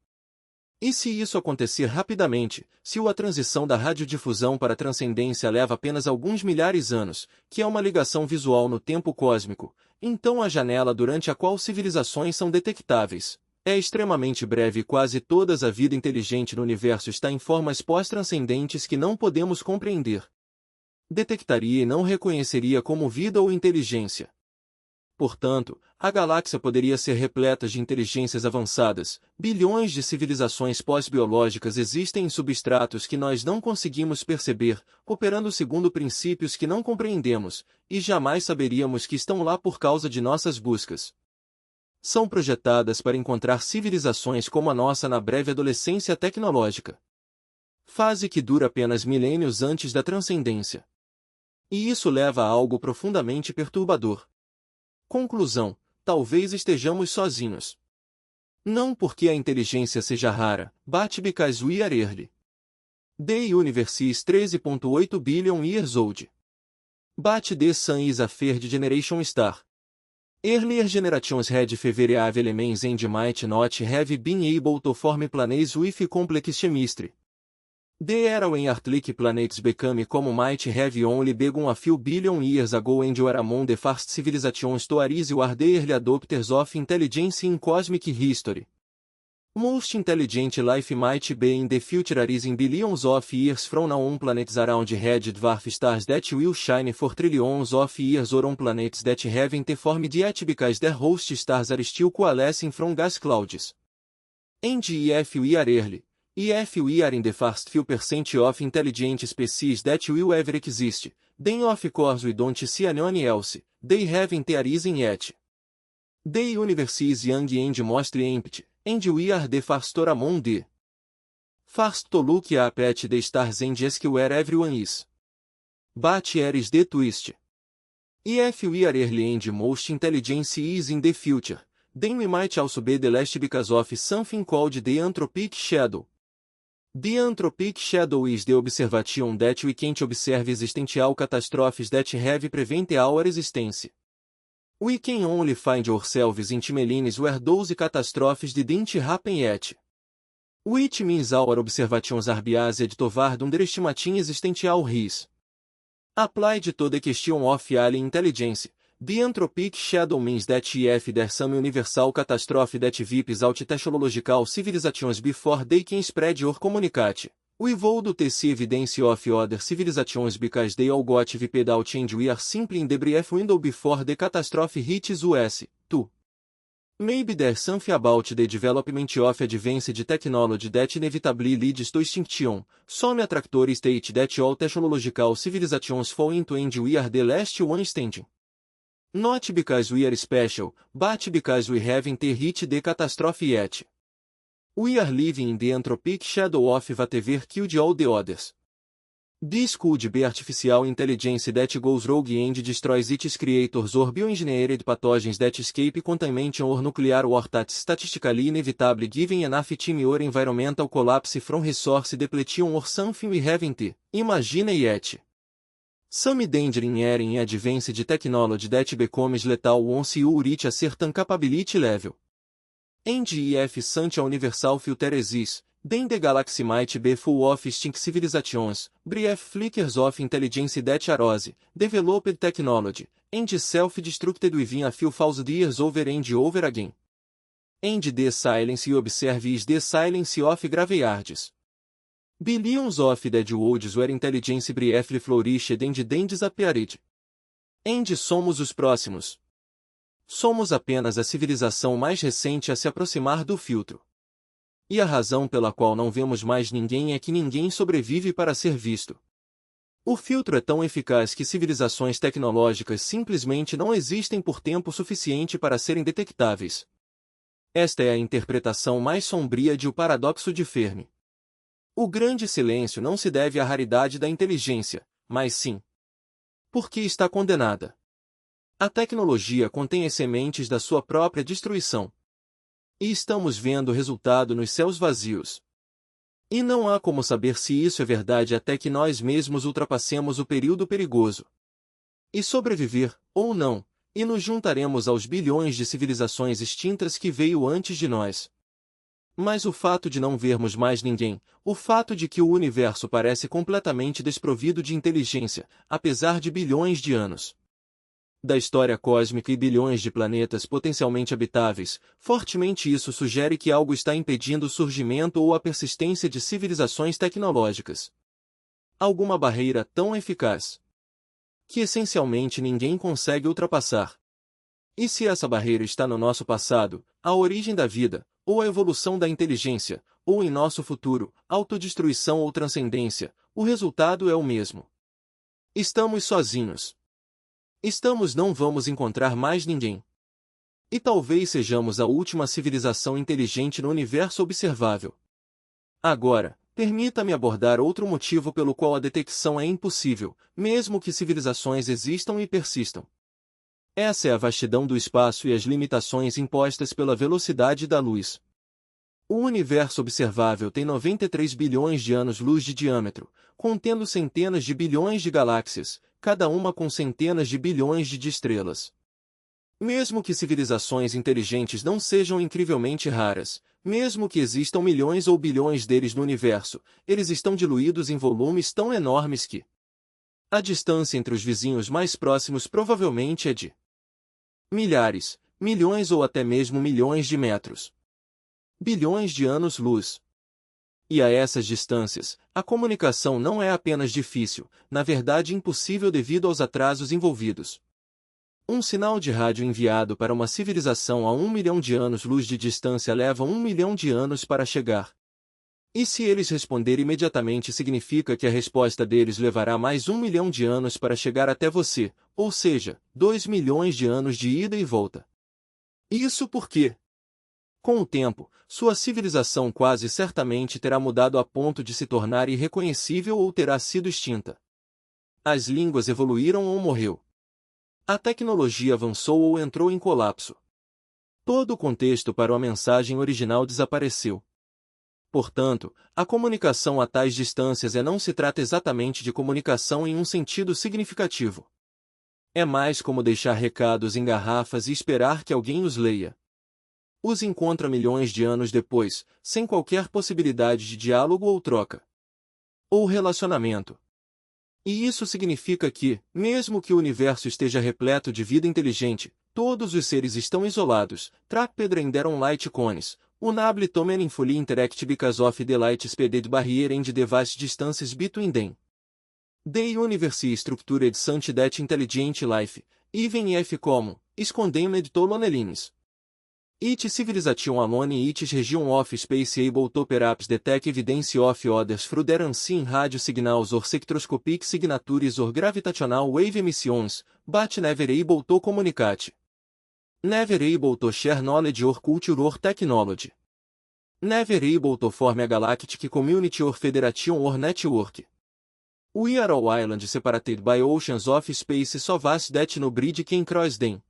E se isso acontecer rapidamente, se a transição da radiodifusão para a transcendência leva apenas alguns milhares de anos, que é uma ligação visual no tempo cósmico, então a janela durante a qual civilizações são detectáveis é extremamente breve e quase toda a vida inteligente no universo está em formas pós-transcendentes que não podemos compreender. Detectaria e não reconheceria como vida ou inteligência. Portanto, a galáxia poderia ser repleta de inteligências avançadas. Bilhões de civilizações pós-biológicas existem em substratos que nós não conseguimos perceber, operando segundo princípios que não compreendemos, e jamais saberíamos que estão lá por causa de nossas buscas. São projetadas para encontrar civilizações como a nossa na breve adolescência tecnológica. Fase que dura apenas milênios antes da transcendência. E isso leva a algo profundamente perturbador. Conclusão: talvez estejamos sozinhos. Não porque a inteligência seja rara, but because we are early. The universe is 13.8 billion years old. But the sun is a third generation star. Earlier generations had favored elements and might not have been able to form planets with complex chemistry. The era when Earth-like planets became como might have only begun a few billion years ago and were among the first civilizations to arise were the early adopters of intelligence in cosmic history. Most intelligent life might be in the future arising billions of years from now on planets around red dwarf stars that will shine for trillions of years or on planets that haven't formed yet because their host stars are still coalescing from gas clouds. And if we are early, if we are in the first few percent of intelligent species that will ever exist, then of course we don't see anyone else, they haven't arisen yet. The universe is young and mostly empty, and we are the first among the first to look up at the stars and ask where everyone is. But here is the twist. If we are early and most intelligence is in the future, then we might also be the last because of something called the anthropic shadow. The anthropic shadow is the observation that we can't observe existential catastrophes that have prevent our existence. We can only find ourselves in timelines where those catastrophes didn't happen yet. Which means our observations are biased toward underestimating existential risks. Applied to the question of alien intelligence, the anthropic shadow means that if there's some universal catastrophe that wipes out technological civilizations before they can spread or communicate, we would see evidence of other civilizations because they all got wiped out and we are simply in the brief window before the catastrophe hits us, too. Maybe there's something about the development of advanced technology that inevitably leads to extinction, some attractor state that all technological civilizations fall into and we are the last one standing. Not because we are special, but because we haven't hit the catastrophe yet. We are living in the anthropic shadow of whatever killed all the others. This could be artificial intelligence that goes rogue and destroys its creators or bioengineered pathogens that escape contamination or nuclear war that's statistically inevitable given enough time or environmental collapse from resource depletion or something we haven't imagined yet. Some danger in air advanced technology that becomes lethal once you reach a certain capability level. And if such a universal filter exists, then the galaxy might be full of extinct civilizations, brief flickers of intelligence that arose, developed technology, and self-destructed within a few thousand years over and over again. And the silence you observe is the silence of graveyards. Billions of dead worlds where intelligence briefly flourished and then disappeared. And somos os próximos. Somos apenas a civilização mais recente a se aproximar do filtro. E a razão pela qual não vemos mais ninguém é que ninguém sobrevive para ser visto. O filtro é tão eficaz que civilizações tecnológicas simplesmente não existem por tempo suficiente para serem detectáveis. Esta é a interpretação mais sombria de O Paradoxo de Fermi. O grande silêncio não se deve à raridade da inteligência, mas sim porque está condenada. A tecnologia contém as sementes da sua própria destruição. E estamos vendo o resultado nos céus vazios. E não há como saber se isso é verdade até que nós mesmos ultrapassemos o período perigoso. E sobreviver, ou não, e nos juntaremos aos bilhões de civilizações extintas que veio antes de nós. Mas o fato de não vermos mais ninguém, o fato de que o universo parece completamente desprovido de inteligência, apesar de bilhões de anos da história cósmica e bilhões de planetas potencialmente habitáveis, fortemente isso sugere que algo está impedindo o surgimento ou a persistência de civilizações tecnológicas. Alguma barreira tão eficaz que essencialmente ninguém consegue ultrapassar. E se essa barreira está no nosso passado, a origem da vida, ou a evolução da inteligência, ou em nosso futuro, autodestruição ou transcendência, o resultado é o mesmo. Estamos sozinhos. Não vamos encontrar mais ninguém. E talvez sejamos a última civilização inteligente no universo observável. Agora, permita-me abordar outro motivo pelo qual a detecção é impossível, mesmo que civilizações existam e persistam. Essa é a vastidão do espaço e as limitações impostas pela velocidade da luz. O universo observável tem 93 bilhões de anos-luz de diâmetro, contendo centenas de bilhões de galáxias, cada uma com centenas de bilhões de estrelas. Mesmo que civilizações inteligentes não sejam incrivelmente raras, mesmo que existam milhões ou bilhões deles no universo, eles estão diluídos em volumes tão enormes que a distância entre os vizinhos mais próximos provavelmente é de milhares, milhões ou até mesmo milhões de metros. bilhões de anos-luz. E a essas distâncias, a comunicação não é apenas difícil, na verdade impossível devido aos atrasos envolvidos. Um sinal de rádio enviado para uma civilização a 1 milhão de anos-luz de distância leva 1 milhão de anos para chegar. E se eles responderem imediatamente significa que a resposta deles levará mais 1 milhão de anos para chegar até você, ou seja, 2 milhões de anos de ida e volta. Isso porque, com o tempo, sua civilização quase certamente terá mudado a ponto de se tornar irreconhecível ou terá sido extinta. As línguas evoluíram ou morreu. A tecnologia avançou ou entrou em colapso. Todo o contexto para a mensagem original desapareceu. Portanto, a comunicação a tais distâncias não se trata exatamente de comunicação em um sentido significativo. É mais como deixar recados em garrafas e esperar que alguém os leia. Os encontra milhões de anos depois, sem qualquer possibilidade de diálogo ou troca. Ou relacionamento. E isso significa que, mesmo que o universo esteja repleto de vida inteligente, todos os seres estão isolados. Track Pedra in their own light cones, unable to meaningfully interact because of the light speed barrier and the vast distances between them. The universe is structured such that intelligent life, even if common, is condemned to loneliness. Each civilization alone in its region of space able to perhaps detect evidence of others through their unseen radio signals or spectroscopic signatures or gravitational wave emissions, but never able to communicate. Never able to share knowledge or culture or technology. Never able to form a galactic community or federation or network. We are all islands separated by oceans of space so vast that no bridge can cross them.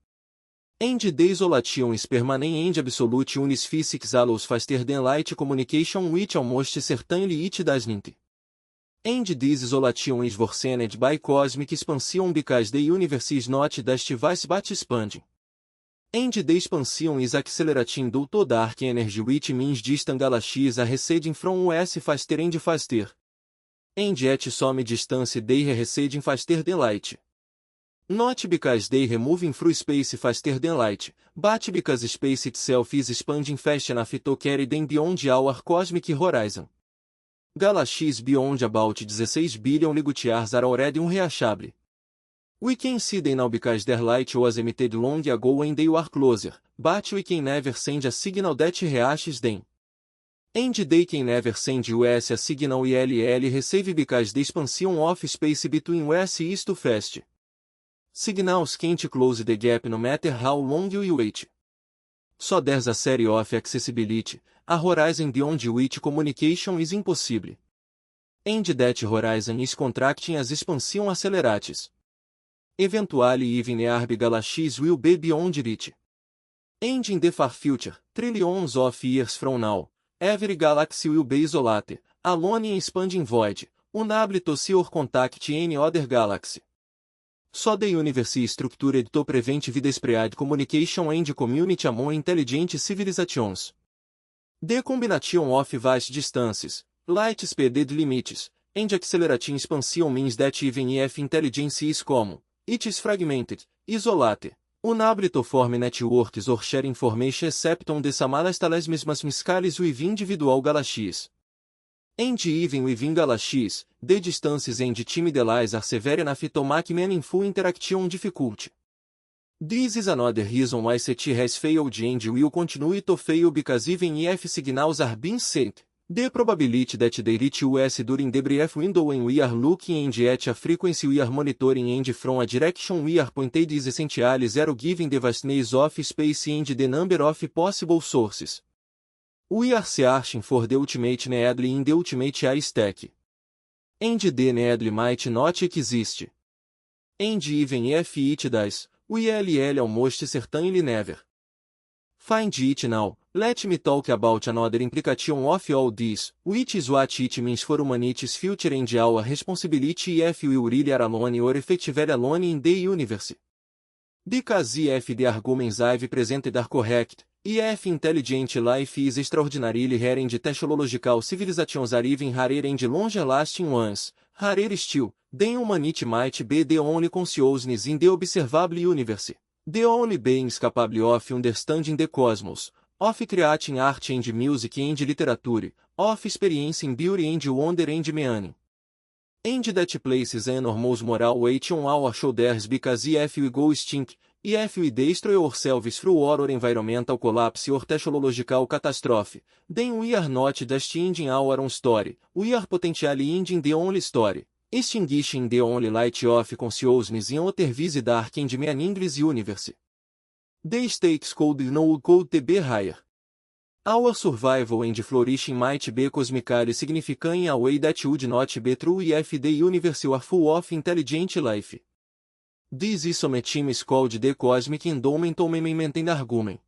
And the isolation is permanent and absolute unis physics allows faster than light communication which almost certainly it does not. And this isolation is worsened by cosmic expansion because the universe is not just vast but expanding. And the expansion is accelerating due to dark energy which means distant galaxies are receding from us faster and faster. And at some distance they are receding faster than light. Not because they are moving through space faster than light, but because space itself is expanding fast enough to carry them beyond our cosmic horizon. Galaxies beyond about 16 billion light years are already unreachable. We can see them now because their light was emitted long ago when they were closer, but we can never send a signal that reaches them. And they can never send us a signal ILL receive because the expansion of space between us is too fast. Signals can't close the gap no matter how long you wait. So there's a series of accessibility, a horizon beyond which communication is impossible. And that horizon is contracting as expansion accelerates. Eventually even nearby galaxies will be beyond it. And in the far future, trillions of years from now, every galaxy will be isolated, alone in expanding void, unable to see or contact any other galaxy. So the universe is structured to prevent widespread communication and community among intelligent civilizations. The combination of vast distances, light speed limits, and accelerating expansion means that even if intelligence is common, it is fragmented, isolated, unable to form networks or share information except on the smallest scales within individual galaxies. And even within galaxies, the distances and time delays are severe enough to make meaningful interaction difficult. This is another reason why SET has failed and will continue to fail because even if signals are being sent, the probability that they reach us during the brief window when we are looking and at a frequency we are monitoring and from a direction we are pointed is essentially zero given the vastness of space and the number of possible sources. We are searching for the ultimate needle in the ultimate stack. And the needle might not exist. And even if it does, we will almost certainly never find it now. Let me talk about another implication of all this, which is what it means for humanity's future and our responsibility if we really are alone or effectively alone in the universe. Because if the arguments I've presented are correct, if intelligent life is extraordinarily rare and technological civilizations are even rarer and longer-lasting ones, rarer still, then humanity might be the only consciousness in the observable universe, the only beings capable of understanding the cosmos, of creating art and music and literature, of experience in beauty and wonder and meaning. And that places an enormous moral weight on our shoulders because if we go extinct, if we destroy ourselves through our environmental collapse or technological catastrophe, then we are not just ending our own story, we are potentially ending the only story, extinguishing the only light of consciousness in outer visi dark and meaningless universe. The stakes could be higher. Our survival and flourishing might be cosmically significant in a way that would not be true if the universe were full of intelligent life. This is sometimes called the cosmic endowment or memento argument.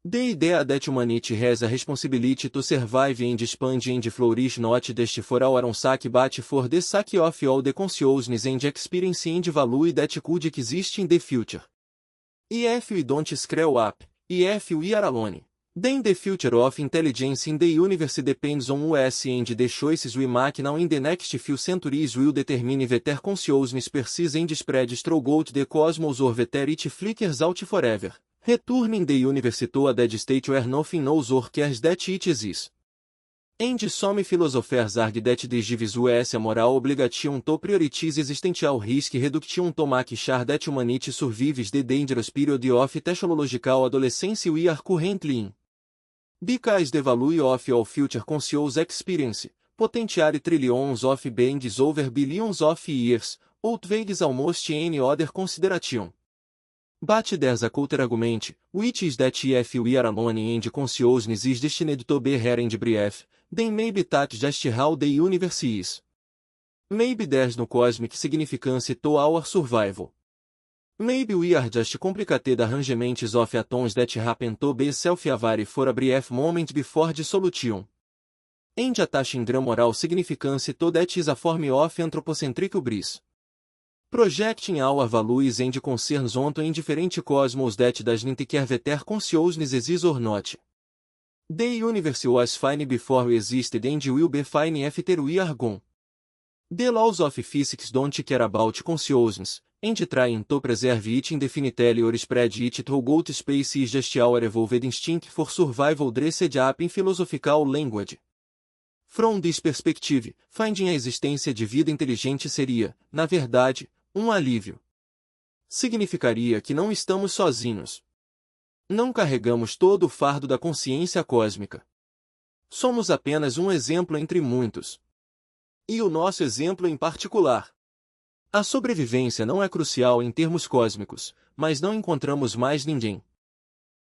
The idea that humanity has a responsibility to survive and expand and flourish not just for our own sake but for the sake of all the consciousness and experience and value that could exist in the future. If we don't scale up, if we are alone, then the future of intelligence in the universe depends on us and the choices we make now in the next few centuries will determine whether consciousness persists and spreads throughout the cosmos or whether it flickers out forever, returning the universe to a dead state where nothing knows or cares that it exists. And some philosophers argue that this gives us a moral obligation to prioritize existential risk reduction to make sure that humanity survives the dangerous period of technological adolescence we are currently in. Because the value of all future conscious experience, potentially trillions of beings over billions of years, outweighs almost any other consideration. But there's a counter argument, which is that if we are alone and consciousness is destined to be rare and brief, then maybe that's just how the universe is. Maybe there's no cosmic significance to our survival. Maybe we are just complicated arrangements of atoms that happen to be self-aware for a brief moment before dissolution. And attaching the moral significance to that is a form of anthropocentric hubris. Projecting our values and concerns onto indifferent cosmos that does not care whether consciousness is or not. The universe was fine before we existed and will be fine after we are gone. The laws of physics don't care about consciousness, and trying to preserve it indefinitely or spread it throughout space is just our evolved instinct for survival dressed up in philosophical language. From this perspective, finding a existência de vida inteligente seria, na verdade, um alívio. Significaria que não estamos sozinhos. Não carregamos todo o fardo da consciência cósmica. Somos apenas um exemplo entre muitos. E o nosso exemplo em particular. A sobrevivência não é crucial em termos cósmicos, mas não encontramos mais ninguém.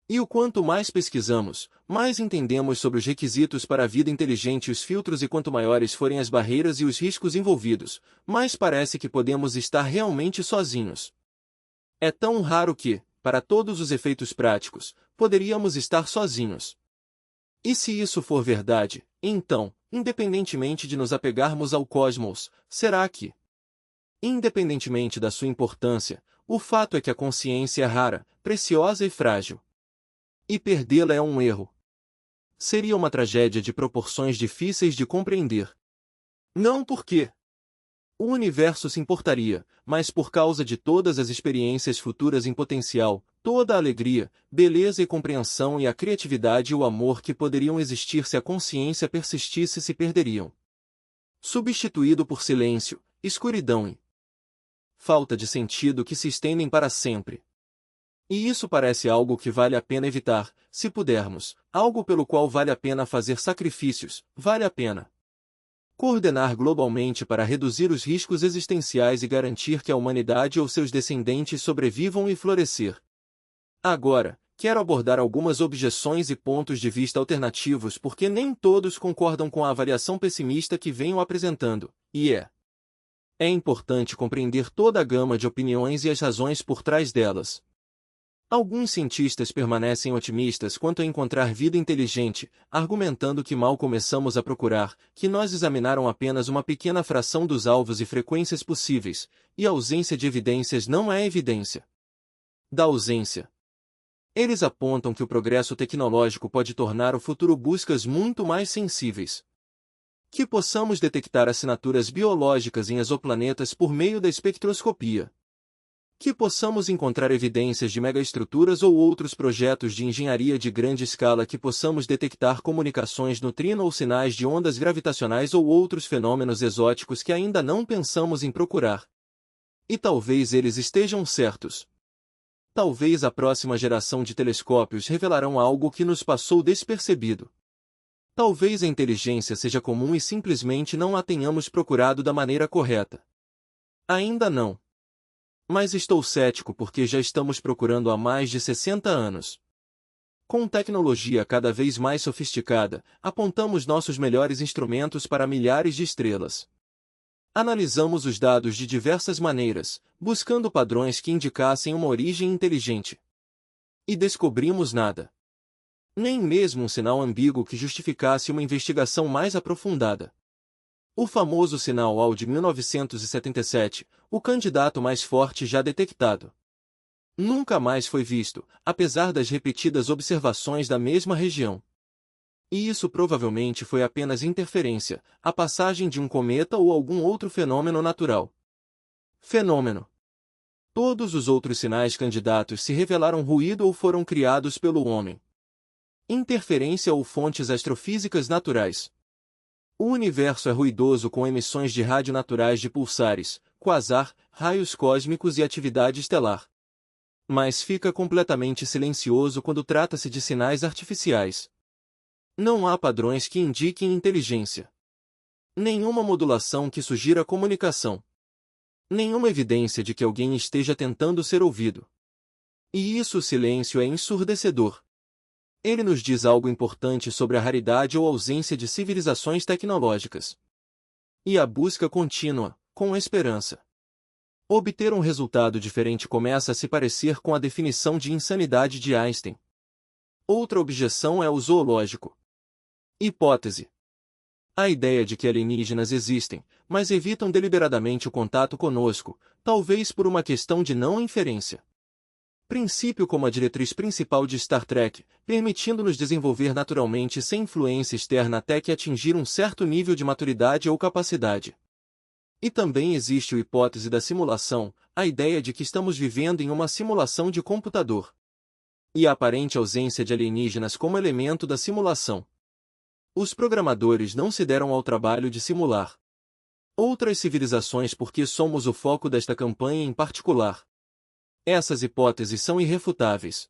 E o quanto mais pesquisamos, mais entendemos sobre os requisitos para a vida inteligente e os filtros e quanto maiores forem as barreiras e os riscos envolvidos, mais parece que podemos estar realmente sozinhos. É tão raro que, para todos os efeitos práticos, poderíamos estar sozinhos. E se isso for verdade, então, independentemente de nos apegarmos ao cosmos, será que, independentemente da sua importância, o fato é que a consciência é rara, preciosa e frágil. E perdê-la é um erro. Seria uma tragédia de proporções difíceis de compreender. Não porque o universo se importaria, mas por causa de todas as experiências futuras em potencial, toda a alegria, beleza e compreensão e a criatividade e o amor que poderiam existir se a consciência persistisse se perderiam. Substituído por silêncio, escuridão e falta de sentido que se estendem para sempre. E isso parece algo que vale a pena evitar, se pudermos, algo pelo qual vale a pena fazer sacrifícios, vale a pena coordenar globalmente para reduzir os riscos existenciais e garantir que a humanidade ou seus descendentes sobrevivam e florescer. Agora, quero abordar algumas objeções e pontos de vista alternativos porque nem todos concordam com a avaliação pessimista que venho apresentando, e é importante compreender toda a gama de opiniões e as razões por trás delas. Alguns cientistas permanecem otimistas quanto a encontrar vida inteligente, argumentando que mal começamos a procurar, que nós examinaram apenas uma pequena fração dos alvos e frequências possíveis, e a ausência de evidências não é evidência da ausência. Eles apontam que o progresso tecnológico pode tornar o futuro buscas muito mais sensíveis. Que possamos detectar assinaturas biológicas em exoplanetas por meio da espectroscopia. Que possamos encontrar evidências de megaestruturas ou outros projetos de engenharia de grande escala que possamos detectar comunicações no trino ou sinais de ondas gravitacionais ou outros fenômenos exóticos que ainda não pensamos em procurar. E talvez eles estejam certos. Talvez a próxima geração de telescópios revelarão algo que nos passou despercebido. Talvez a inteligência seja comum e simplesmente não a tenhamos procurado da maneira correta. Ainda não. Mas estou cético porque já estamos procurando há mais de 60 anos. Com tecnologia cada vez mais sofisticada, apontamos nossos melhores instrumentos para milhares de estrelas. Analisamos os dados de diversas maneiras, buscando padrões que indicassem uma origem inteligente. E descobrimos nada. Nem mesmo um sinal ambíguo que justificasse uma investigação mais aprofundada. O famoso sinal AU de 1977, o candidato mais forte já detectado. Nunca mais foi visto, apesar das repetidas observações da mesma região. E isso provavelmente foi apenas interferência, a passagem de um cometa ou algum outro fenômeno natural. Fenômeno. Todos os outros sinais candidatos se revelaram ruído ou foram criados pelo homem. Interferência ou fontes astrofísicas naturais. O universo é ruidoso com emissões de rádio naturais de pulsares, quasar, raios cósmicos e atividade estelar. Mas fica completamente silencioso quando trata-se de sinais artificiais. Não há padrões que indiquem inteligência. Nenhuma modulação que sugira comunicação. Nenhuma evidência de que alguém esteja tentando ser ouvido. E isso o silêncio é ensurdecedor. Ele nos diz algo importante sobre a raridade ou ausência de civilizações tecnológicas. E a busca contínua, com esperança. Obter um resultado diferente começa a se parecer com a definição de insanidade de Einstein. Outra objeção é o zoológico. Hipótese. A ideia de que alienígenas existem, mas evitam deliberadamente o contato conosco, talvez por uma questão de não inferência. Princípio como a diretriz principal de Star Trek, permitindo-nos desenvolver naturalmente sem influência externa até que atingir um certo nível de maturidade ou capacidade. E também existe a hipótese da simulação, a ideia de que estamos vivendo em uma simulação de computador. E a aparente ausência de alienígenas como elemento da simulação. Os programadores não se deram ao trabalho de simular outras civilizações porque somos o foco desta campanha em particular. Essas hipóteses são irrefutáveis.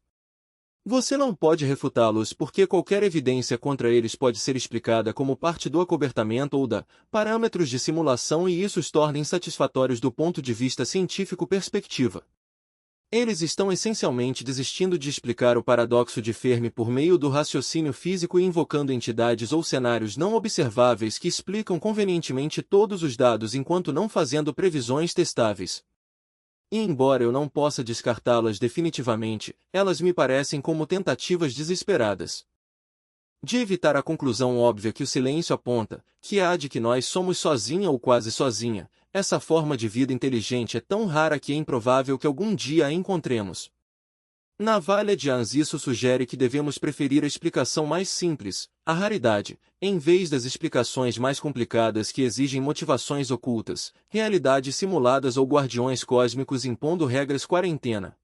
Você não pode refutá-los porque qualquer evidência contra eles pode ser explicada como parte do acobertamento ou da parâmetros de simulação e isso os torna insatisfatórios do ponto de vista científico perspectiva. Eles estão essencialmente desistindo de explicar o paradoxo de Fermi por meio do raciocínio físico e invocando entidades ou cenários não observáveis que explicam convenientemente todos os dados enquanto não fazendo previsões testáveis. E embora eu não possa descartá-las definitivamente, elas me parecem como tentativas desesperadas de evitar a conclusão óbvia que o silêncio aponta, que é a de que nós somos sozinha ou quase sozinha. Essa forma de vida inteligente é tão rara que é improvável que algum dia a encontremos. Na Valha de Ans isso sugere que devemos preferir a explicação mais simples, a raridade, em vez das explicações mais complicadas que exigem motivações ocultas, realidades simuladas ou guardiões cósmicos impondo regras quarentena.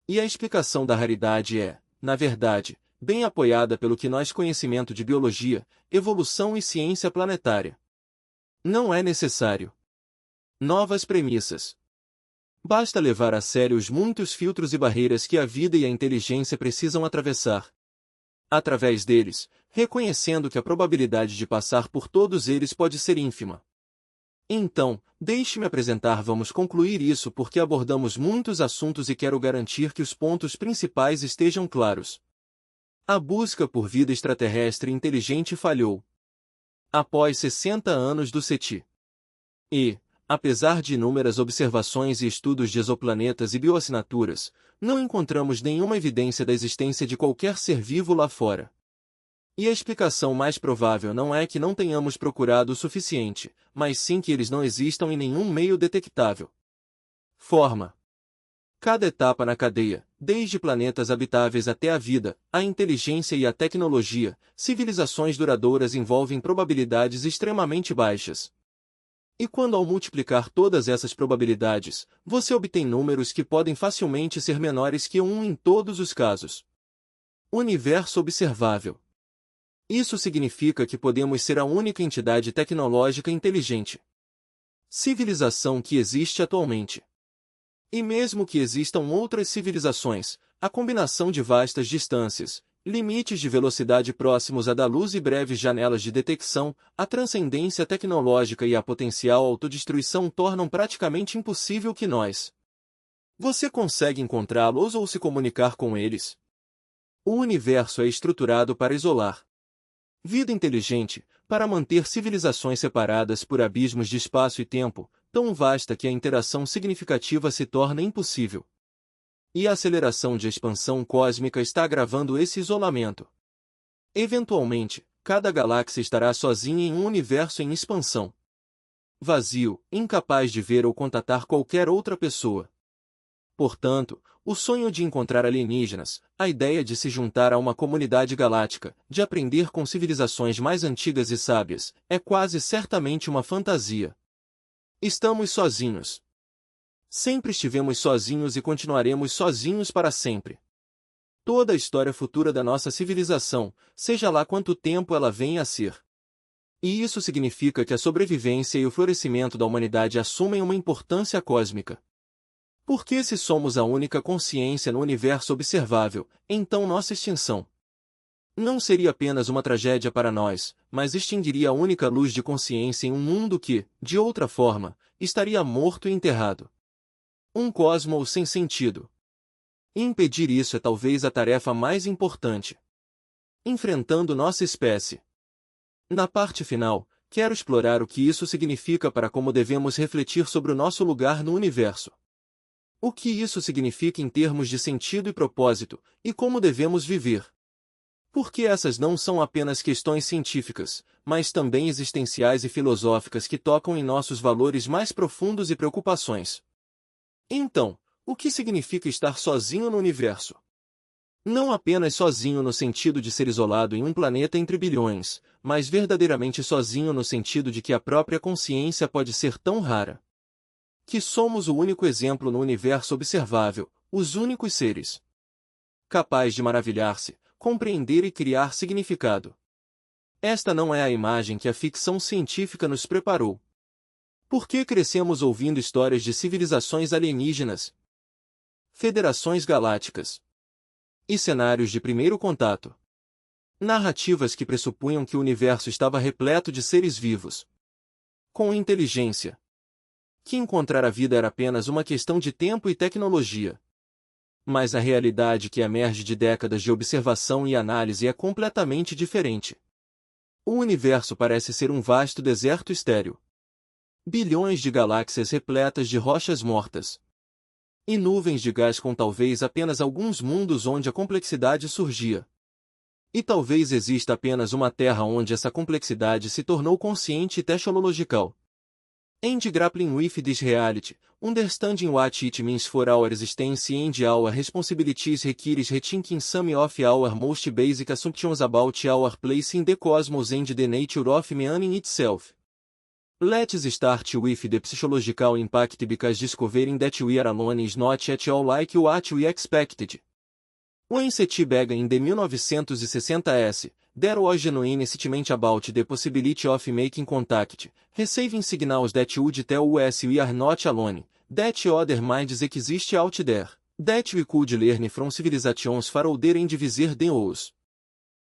E a explicação da raridade é, na verdade, bem apoiada pelo que nós conhecimento de biologia, evolução e ciência planetária. Não é necessário novas premissas. Basta levar a sério os muitos filtros e barreiras que a vida e a inteligência precisam atravessar. Através deles, reconhecendo que a probabilidade de passar por todos eles pode ser ínfima. Então, deixe-me apresentar. Vamos concluir isso porque abordamos muitos assuntos e quero garantir que os pontos principais estejam claros. A busca por vida extraterrestre inteligente falhou. Após 60 anos do SETI. E, apesar de inúmeras observações e estudos de exoplanetas e bioassinaturas, não encontramos nenhuma evidência da existência de qualquer ser vivo lá fora. E a explicação mais provável não é que não tenhamos procurado o suficiente, mas sim que eles não existam em nenhum meio detectável. Forma. Cada etapa na cadeia, desde planetas habitáveis até a vida, a inteligência e a tecnologia, civilizações duradouras envolvem probabilidades extremamente baixas. E quando ao multiplicar todas essas probabilidades, você obtém números que podem facilmente ser menores que 1 em todos os casos. Universo observável. Isso significa que podemos ser a única entidade tecnológica inteligente. Civilização que existe atualmente. E mesmo que existam outras civilizações, a combinação de vastas distâncias, limites de velocidade próximos à da luz e breves janelas de detecção, a transcendência tecnológica e a potencial autodestruição tornam praticamente impossível que nós. Você consegue encontrá-los ou se comunicar com eles? O universo é estruturado para isolar vida inteligente, para manter civilizações separadas por abismos de espaço e tempo, tão vasta que a interação significativa se torna impossível. E a aceleração de expansão cósmica está agravando esse isolamento. Eventualmente, cada galáxia estará sozinha em um universo em expansão. Vazio, incapaz de ver ou contatar qualquer outra pessoa. Portanto, o sonho de encontrar alienígenas, a ideia de se juntar a uma comunidade galáctica, de aprender com civilizações mais antigas e sábias, é quase certamente uma fantasia. Estamos sozinhos. Sempre estivemos sozinhos e continuaremos sozinhos para sempre. Toda a história futura da nossa civilização, seja lá quanto tempo ela venha a ser. E isso significa que a sobrevivência e o florescimento da humanidade assumem uma importância cósmica. Porque se somos a única consciência no universo observável, então nossa extinção não seria apenas uma tragédia para nós, mas extinguiria a única luz de consciência em um mundo que, de outra forma, estaria morto e enterrado. Um cosmos sem sentido. E impedir isso é talvez a tarefa mais importante. Enfrentando nossa espécie. Na parte final, quero explorar o que isso significa para como devemos refletir sobre o nosso lugar no universo. O que isso significa em termos de sentido e propósito, e como devemos viver. Porque essas não são apenas questões científicas, mas também existenciais e filosóficas que tocam em nossos valores mais profundos e preocupações. Então, o que significa estar sozinho no universo? Não apenas sozinho no sentido de ser isolado em um planeta entre bilhões, mas verdadeiramente sozinho no sentido de que a própria consciência pode ser tão rara que somos o único exemplo no universo observável, os únicos seres capazes de maravilhar-se, compreender e criar significado. Esta não é a imagem que a ficção científica nos preparou. Por que crescemos ouvindo histórias de civilizações alienígenas, federações galácticas e cenários de primeiro contato? Narrativas que pressupunham que o universo estava repleto de seres vivos, com inteligência, que encontrar a vida era apenas uma questão de tempo e tecnologia. Mas a realidade que emerge de décadas de observação e análise é completamente diferente. O universo parece ser um vasto deserto estéril. Bilhões de galáxias repletas de rochas mortas. E nuvens de gás com talvez apenas alguns mundos onde a complexidade surgia. E talvez exista apenas uma Terra onde essa complexidade se tornou consciente e technological. And grappling with this reality, understanding what it means for our existence and our responsibilities requires rethinking some of our most basic assumptions about our place in the cosmos and the nature of meaning itself. Let's start with the psychological impact because discovering that we are alone is not at all like what we expected. When CT began in the 1960s, there was genuine excitement about the possibility of making contact, receiving signals that would tell us we are not alone, that other minds exist out there, that we could learn from civilizations far older and wiser than us.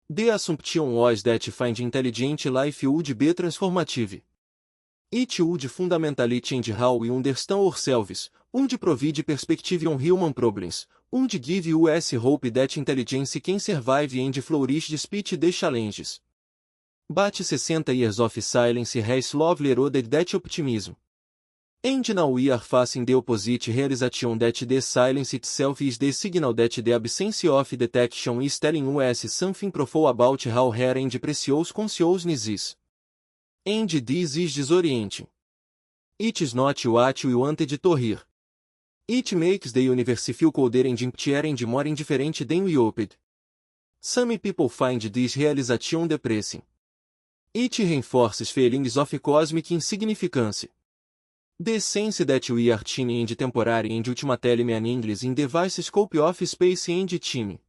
The assumption was that finding intelligent life would be transformative. It would fundamentally change how we understand ourselves, would provide perspective on human problems, would give us hope that intelligence can survive and flourish despite the challenges. But 60 years of silence has slowly eroded that optimism. And now we are facing the opposite realization that the silence itself is the signal that the absence of detection is telling us something profound about how rare and precious consciousness is. And this is disorienting. It is not what we wanted to hear. It makes the universe feel colder and emptier and more indifferent than we hoped. Some people find this realization depressing. It reinforces feelings of cosmic insignificance. The sense that we are tiny and temporary and ultimately meaningless in the vast scope of space and time.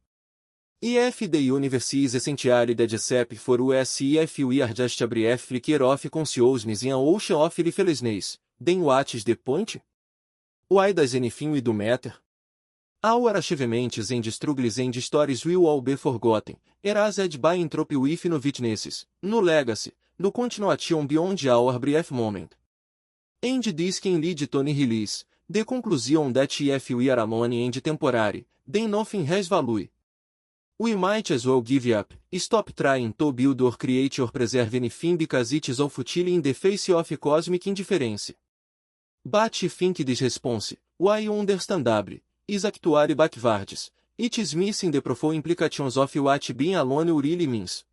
If the universe is essentially dead except for us if we are just a brief flicker of consciousness in an ocean of lifelessness, then what is the point? Why does anything do matter? Our achievements and struggles and stories will all be forgotten, erased by entropy with no witnesses, no legacy, no continuation beyond our brief moment. And this can lead to release, the conclusion that if we are alone and temporary, then nothing has value. We might as well give up, stop trying to build or create or preserve anything because it is all futile in the face of cosmic indifference. But think this response, why understandable, is actually backwards, it is missing the profound implications of what being alone really means.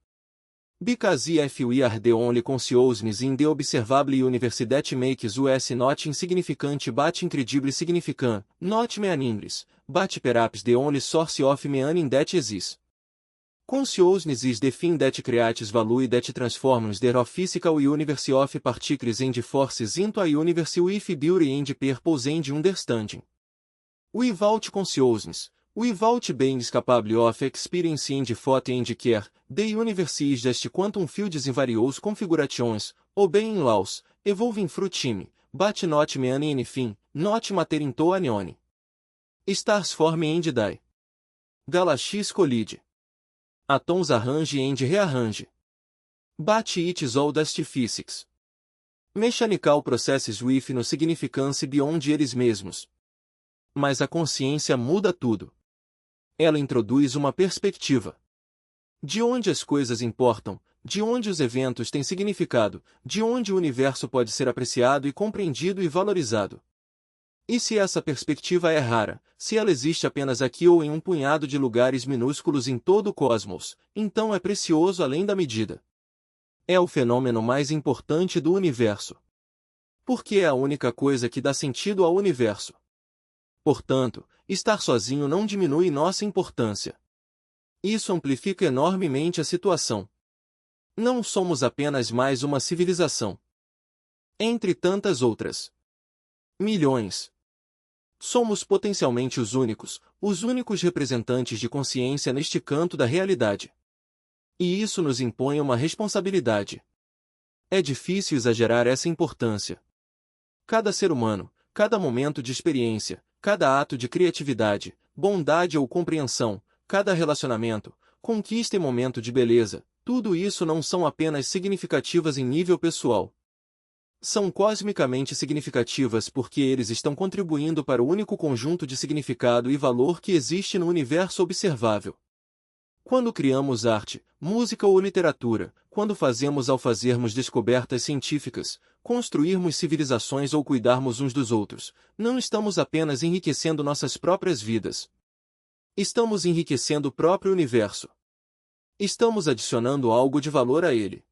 Because if we are the only consciousness in the observable universe that makes us not insignificant but incredibly significant, not meaningless, but perhaps the only source of meaning that exists. Consciousness is the thing that creates value that transforms the physical universe of particles and forces into a universe with beauty and purpose and understanding. Without consciousness, without beings capable of experience and thought and care, the universe is just quantum fields in various configurations, obeying laws, evolving through time, but not meaning anything, not matter into anion. Stars form and die. Galaxies collide. Atoms arrange and rearrange. But it is all just physics. Mechanical processes with no significance beyond eles mesmos. Mas a consciência muda tudo. Ela introduz uma perspectiva. De onde as coisas importam, de onde os eventos têm significado, de onde o universo pode ser apreciado e compreendido e valorizado. E se essa perspectiva é rara, se ela existe apenas aqui ou em um punhado de lugares minúsculos em todo o cosmos, então é precioso além da medida. É o fenômeno mais importante do universo. Porque é a única coisa que dá sentido ao universo. Portanto, estar sozinho não diminui nossa importância. Isso amplifica enormemente a situação. Não somos apenas mais uma civilização. Entre tantas outras. Milhões. Somos potencialmente os únicos representantes de consciência neste canto da realidade. E isso nos impõe uma responsabilidade. É difícil exagerar essa importância. Cada ser humano, cada momento de experiência, cada ato de criatividade, bondade ou compreensão, cada relacionamento, conquista e momento de beleza, tudo isso não são apenas significativas em nível pessoal. São cosmicamente significativas porque eles estão contribuindo para o único conjunto de significado e valor que existe no universo observável. Quando criamos arte, música ou literatura, quando fazermos descobertas científicas, construirmos civilizações ou cuidarmos uns dos outros, não estamos apenas enriquecendo nossas próprias vidas. Estamos enriquecendo o próprio universo. Estamos adicionando algo de valor a ele.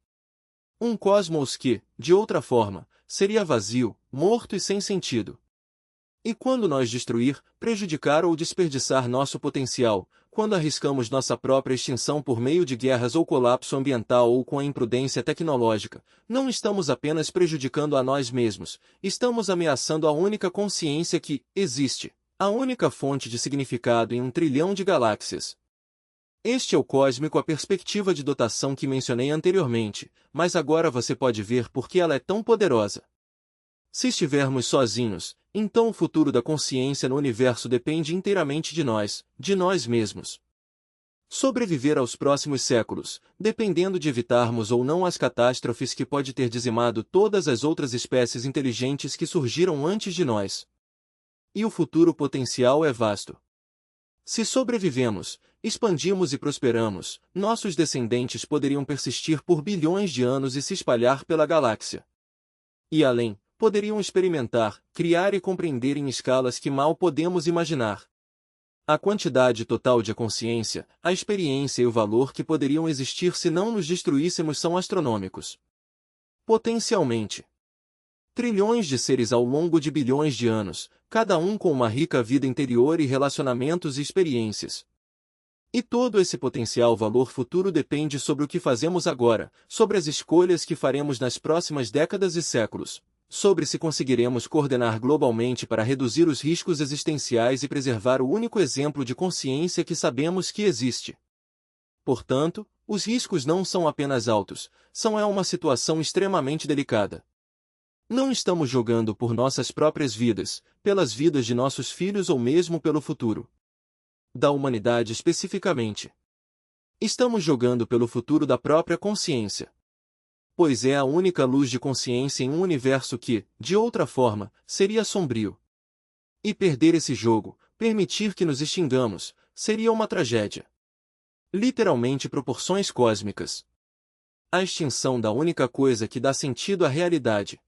Um cosmos que, de outra forma, seria vazio, morto e sem sentido. E quando nós destruir, prejudicar ou desperdiçar nosso potencial, quando arriscamos nossa própria extinção por meio de guerras ou colapso ambiental ou com a imprudência tecnológica, não estamos apenas prejudicando a nós mesmos, estamos ameaçando a única consciência que existe, a única fonte de significado em 1 trilhão de galáxias. Este é o cósmico, a perspectiva de dotação que mencionei anteriormente, mas agora você pode ver por que ela é tão poderosa. Se estivermos sozinhos, então o futuro da consciência no universo depende inteiramente de nós mesmos. Sobreviver aos próximos séculos, dependendo de evitarmos ou não as catástrofes que pode ter dizimado todas as outras espécies inteligentes que surgiram antes de nós. E o futuro potencial é vasto. Se sobrevivemos, expandimos e prosperamos, nossos descendentes poderiam persistir por bilhões de anos e se espalhar pela galáxia. E além, poderiam experimentar, criar e compreender em escalas que mal podemos imaginar. A quantidade total de consciência, a experiência e o valor que poderiam existir se não nos destruíssemos são astronômicos. Potencialmente. Trilhões de seres ao longo de bilhões de anos, cada um com uma rica vida interior e relacionamentos e experiências. E todo esse potencial valor futuro depende sobre o que fazemos agora, sobre as escolhas que faremos nas próximas décadas e séculos, sobre se conseguiremos coordenar globalmente para reduzir os riscos existenciais e preservar o único exemplo de consciência que sabemos que existe. Portanto, os riscos não são apenas altos, é uma situação extremamente delicada. Não estamos jogando por nossas próprias vidas, pelas vidas de nossos filhos ou mesmo pelo futuro da humanidade especificamente. Estamos jogando pelo futuro da própria consciência. Pois é a única luz de consciência em um universo que, de outra forma, seria sombrio. E perder esse jogo, permitir que nos extingamos, seria uma tragédia. Literalmente proporções cósmicas. A extinção da única coisa que dá sentido à realidade.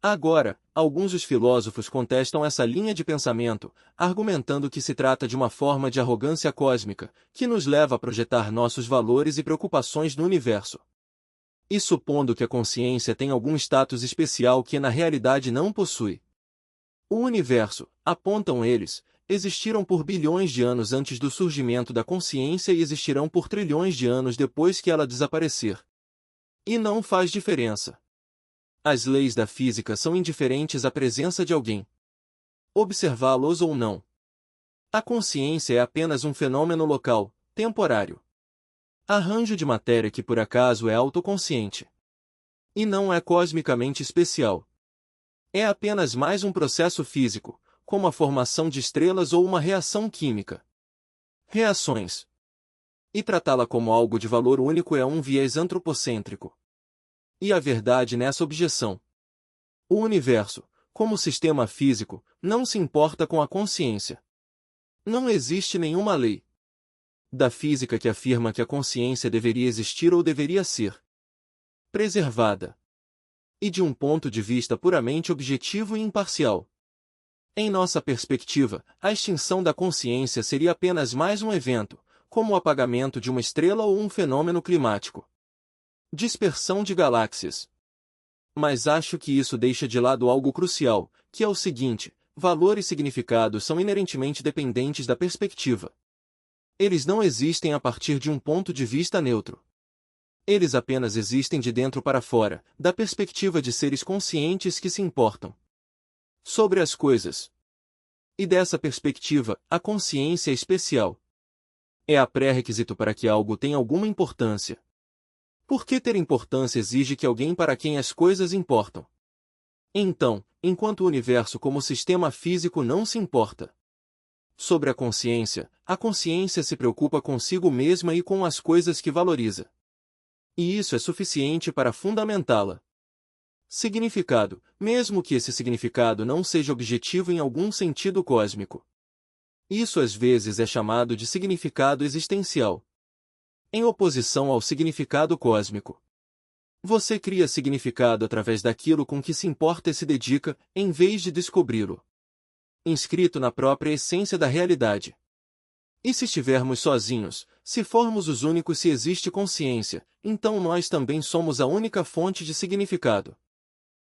Agora, alguns dos filósofos contestam essa linha de pensamento, argumentando que se trata de uma forma de arrogância cósmica, que nos leva a projetar nossos valores e preocupações no universo. E supondo que a consciência tem algum status especial que na realidade não possui. O universo, apontam eles, existiram por bilhões de anos antes do surgimento da consciência e existirão por trilhões de anos depois que ela desaparecer. E não faz diferença. As leis da física são indiferentes à presença de alguém. Observá-los ou não. A consciência é apenas um fenômeno local, temporário. Arranjo de matéria que por acaso é autoconsciente. E não é cosmicamente especial. É apenas mais um processo físico, como a formação de estrelas ou uma reação química. Reações. E tratá-la como algo de valor único é um viés antropocêntrico. E a verdade nessa objeção. O universo, como sistema físico, não se importa com a consciência. Não existe nenhuma lei da física que afirma que a consciência deveria existir ou deveria ser preservada. E de um ponto de vista puramente objetivo e imparcial. Em nossa perspectiva, a extinção da consciência seria apenas mais um evento, como o apagamento de uma estrela ou um fenômeno climático. Dispersão de galáxias. Mas acho que isso deixa de lado algo crucial, que é o seguinte: valor e significado são inerentemente dependentes da perspectiva. Eles não existem a partir de um ponto de vista neutro. Eles apenas existem de dentro para fora, da perspectiva de seres conscientes que se importam sobre as coisas. E dessa perspectiva, a consciência é especial. É a pré-requisito para que algo tenha alguma importância. Porque ter importância exige que alguém para quem as coisas importam. Então, enquanto o universo como sistema físico não se importa sobre a consciência se preocupa consigo mesma e com as coisas que valoriza. E isso é suficiente para fundamentá-la. Significado, mesmo que esse significado não seja objetivo em algum sentido cósmico. Isso às vezes é chamado de significado existencial. Em oposição ao significado cósmico. Você cria significado através daquilo com que se importa e se dedica, em vez de descobri-lo. Inscrito na própria essência da realidade. E se estivermos sozinhos, se formos os únicos se existe consciência, então nós também somos a única fonte de significado.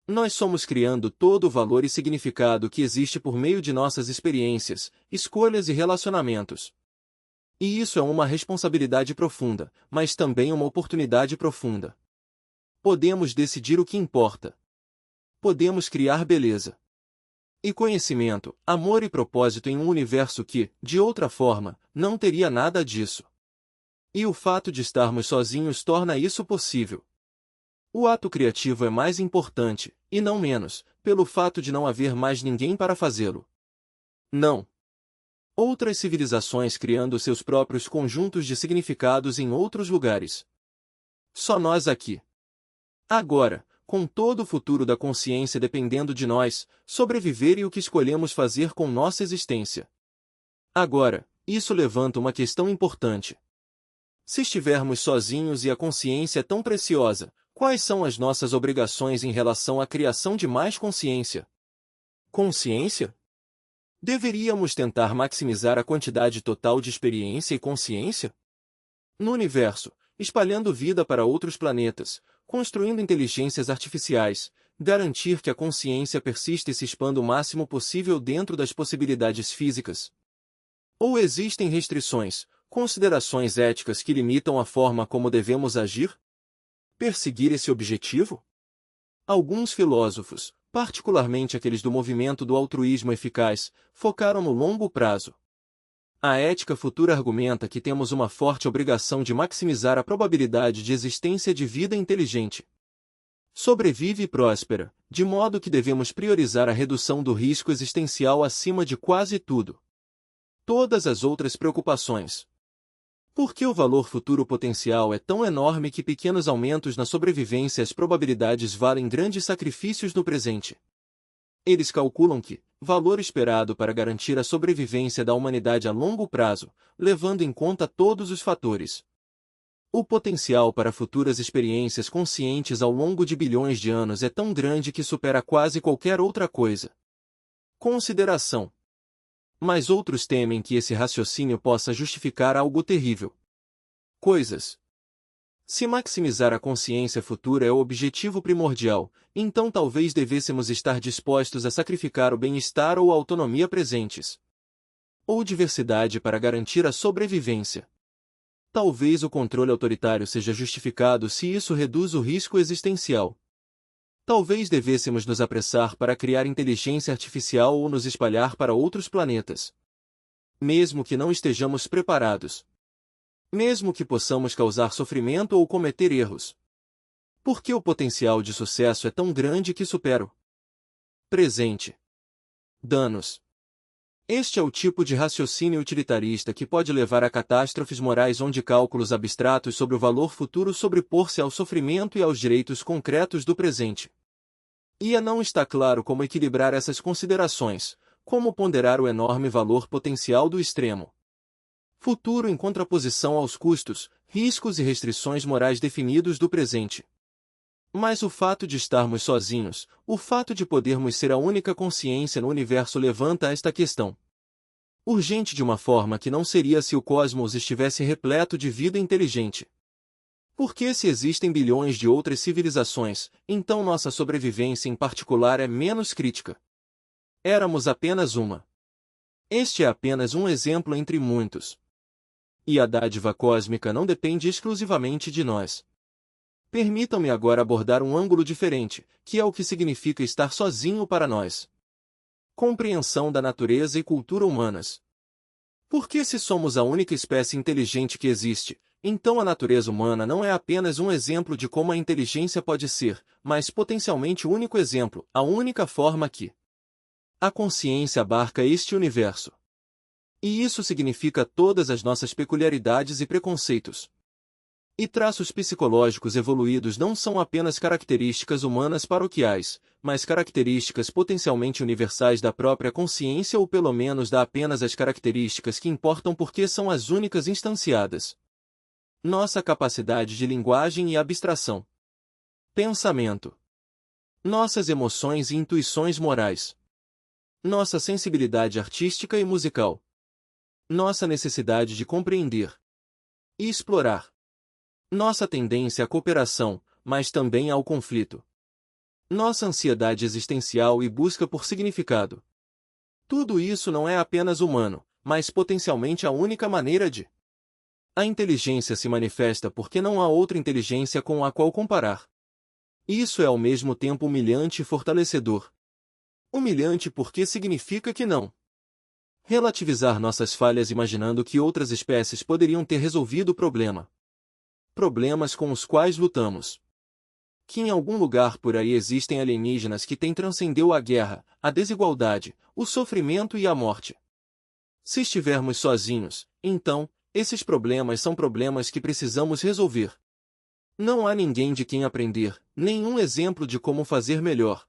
Nós somos criando todo o valor e significado que existe por meio de nossas experiências, escolhas e relacionamentos. E isso é uma responsabilidade profunda, mas também uma oportunidade profunda. Podemos decidir o que importa. Podemos criar beleza e conhecimento, amor e propósito em um universo que, de outra forma, não teria nada disso. E o fato de estarmos sozinhos torna isso possível. O ato criativo é mais importante, e não menos, pelo fato de não haver mais ninguém para fazê-lo. Não. Outras civilizações criando seus próprios conjuntos de significados em outros lugares. Só nós aqui. Agora, com todo o futuro da consciência dependendo de nós, sobreviver e o que escolhemos fazer com nossa existência. Agora, isso levanta uma questão importante. Se estivermos sozinhos e a consciência é tão preciosa, quais são as nossas obrigações em relação à criação de mais consciência? Consciência? Deveríamos tentar maximizar a quantidade total de experiência e consciência? No universo, espalhando vida para outros planetas, construindo inteligências artificiais, garantir que a consciência persista e se expanda o máximo possível dentro das possibilidades físicas? Ou existem restrições, considerações éticas que limitam a forma como devemos agir? Perseguir esse objetivo? Alguns filósofos, particularmente aqueles do movimento do altruísmo eficaz, focaram no longo prazo. A ética futura argumenta que temos uma forte obrigação de maximizar a probabilidade de existência de vida inteligente. Sobrevive e próspera, de modo que devemos priorizar a redução do risco existencial acima de quase tudo. Todas as outras preocupações. Porque o valor futuro potencial é tão enorme que pequenos aumentos na sobrevivência e as probabilidades valem grandes sacrifícios no presente. Eles calculam que, valor esperado para garantir a sobrevivência da humanidade a longo prazo, levando em conta todos os fatores. O potencial para futuras experiências conscientes ao longo de bilhões de anos é tão grande que supera quase qualquer outra coisa. Consideração. Mas outros temem que esse raciocínio possa justificar algo terrível. Coisas. Se maximizar a consciência futura é o objetivo primordial, então talvez devêssemos estar dispostos a sacrificar o bem-estar ou a autonomia presentes. Ou diversidade para garantir a sobrevivência. Talvez o controle autoritário seja justificado se isso reduz o risco existencial. Talvez devêssemos nos apressar para criar inteligência artificial ou nos espalhar para outros planetas. Mesmo que não estejamos preparados. Mesmo que possamos causar sofrimento ou cometer erros. Porque o potencial de sucesso é tão grande que supera o presente. Danos. Este é o tipo de raciocínio utilitarista que pode levar a catástrofes morais onde cálculos abstratos sobre o valor futuro sobrepor-se ao sofrimento e aos direitos concretos do presente. E não está claro como equilibrar essas considerações, como ponderar o enorme valor potencial do extremo futuro em contraposição aos custos, riscos e restrições morais definidos do presente. Mas o fato de estarmos sozinhos, o fato de podermos ser a única consciência no universo levanta esta questão urgente de uma forma que não seria se o cosmos estivesse repleto de vida inteligente. Porque se existem bilhões de outras civilizações, então nossa sobrevivência em particular é menos crítica. Éramos apenas uma. Este é apenas um exemplo entre muitos. E a dádiva cósmica não depende exclusivamente de nós. Permitam-me agora abordar um ângulo diferente, que é o que significa estar sozinho para nós. Compreensão da natureza e cultura humanas. Porque se somos a única espécie inteligente que existe, então a natureza humana não é apenas um exemplo de como a inteligência pode ser, mas potencialmente o único exemplo, a única forma que a consciência abarca este universo. E isso significa todas as nossas peculiaridades e preconceitos. E traços psicológicos evoluídos não são apenas características humanas paroquiais, mas características potencialmente universais da própria consciência ou pelo menos da apenas as características que importam porque são as únicas instanciadas. Nossa capacidade de linguagem e abstração. Pensamento. Nossas emoções e intuições morais. Nossa sensibilidade artística e musical. Nossa necessidade de compreender e explorar. Nossa tendência à cooperação, mas também ao conflito. Nossa ansiedade existencial e busca por significado. Tudo isso não é apenas humano, mas potencialmente a única maneira de. A inteligência se manifesta porque não há outra inteligência com a qual comparar. Isso é ao mesmo tempo humilhante e fortalecedor. Humilhante porque significa que não. Relativizar nossas falhas imaginando que outras espécies poderiam ter resolvido o problema. Problemas com os quais lutamos. Que em algum lugar por aí existem alienígenas que têm transcendeu a guerra, a desigualdade, o sofrimento e a morte. Se estivermos sozinhos, então, esses problemas são problemas que precisamos resolver. Não há ninguém de quem aprender, nenhum exemplo de como fazer melhor.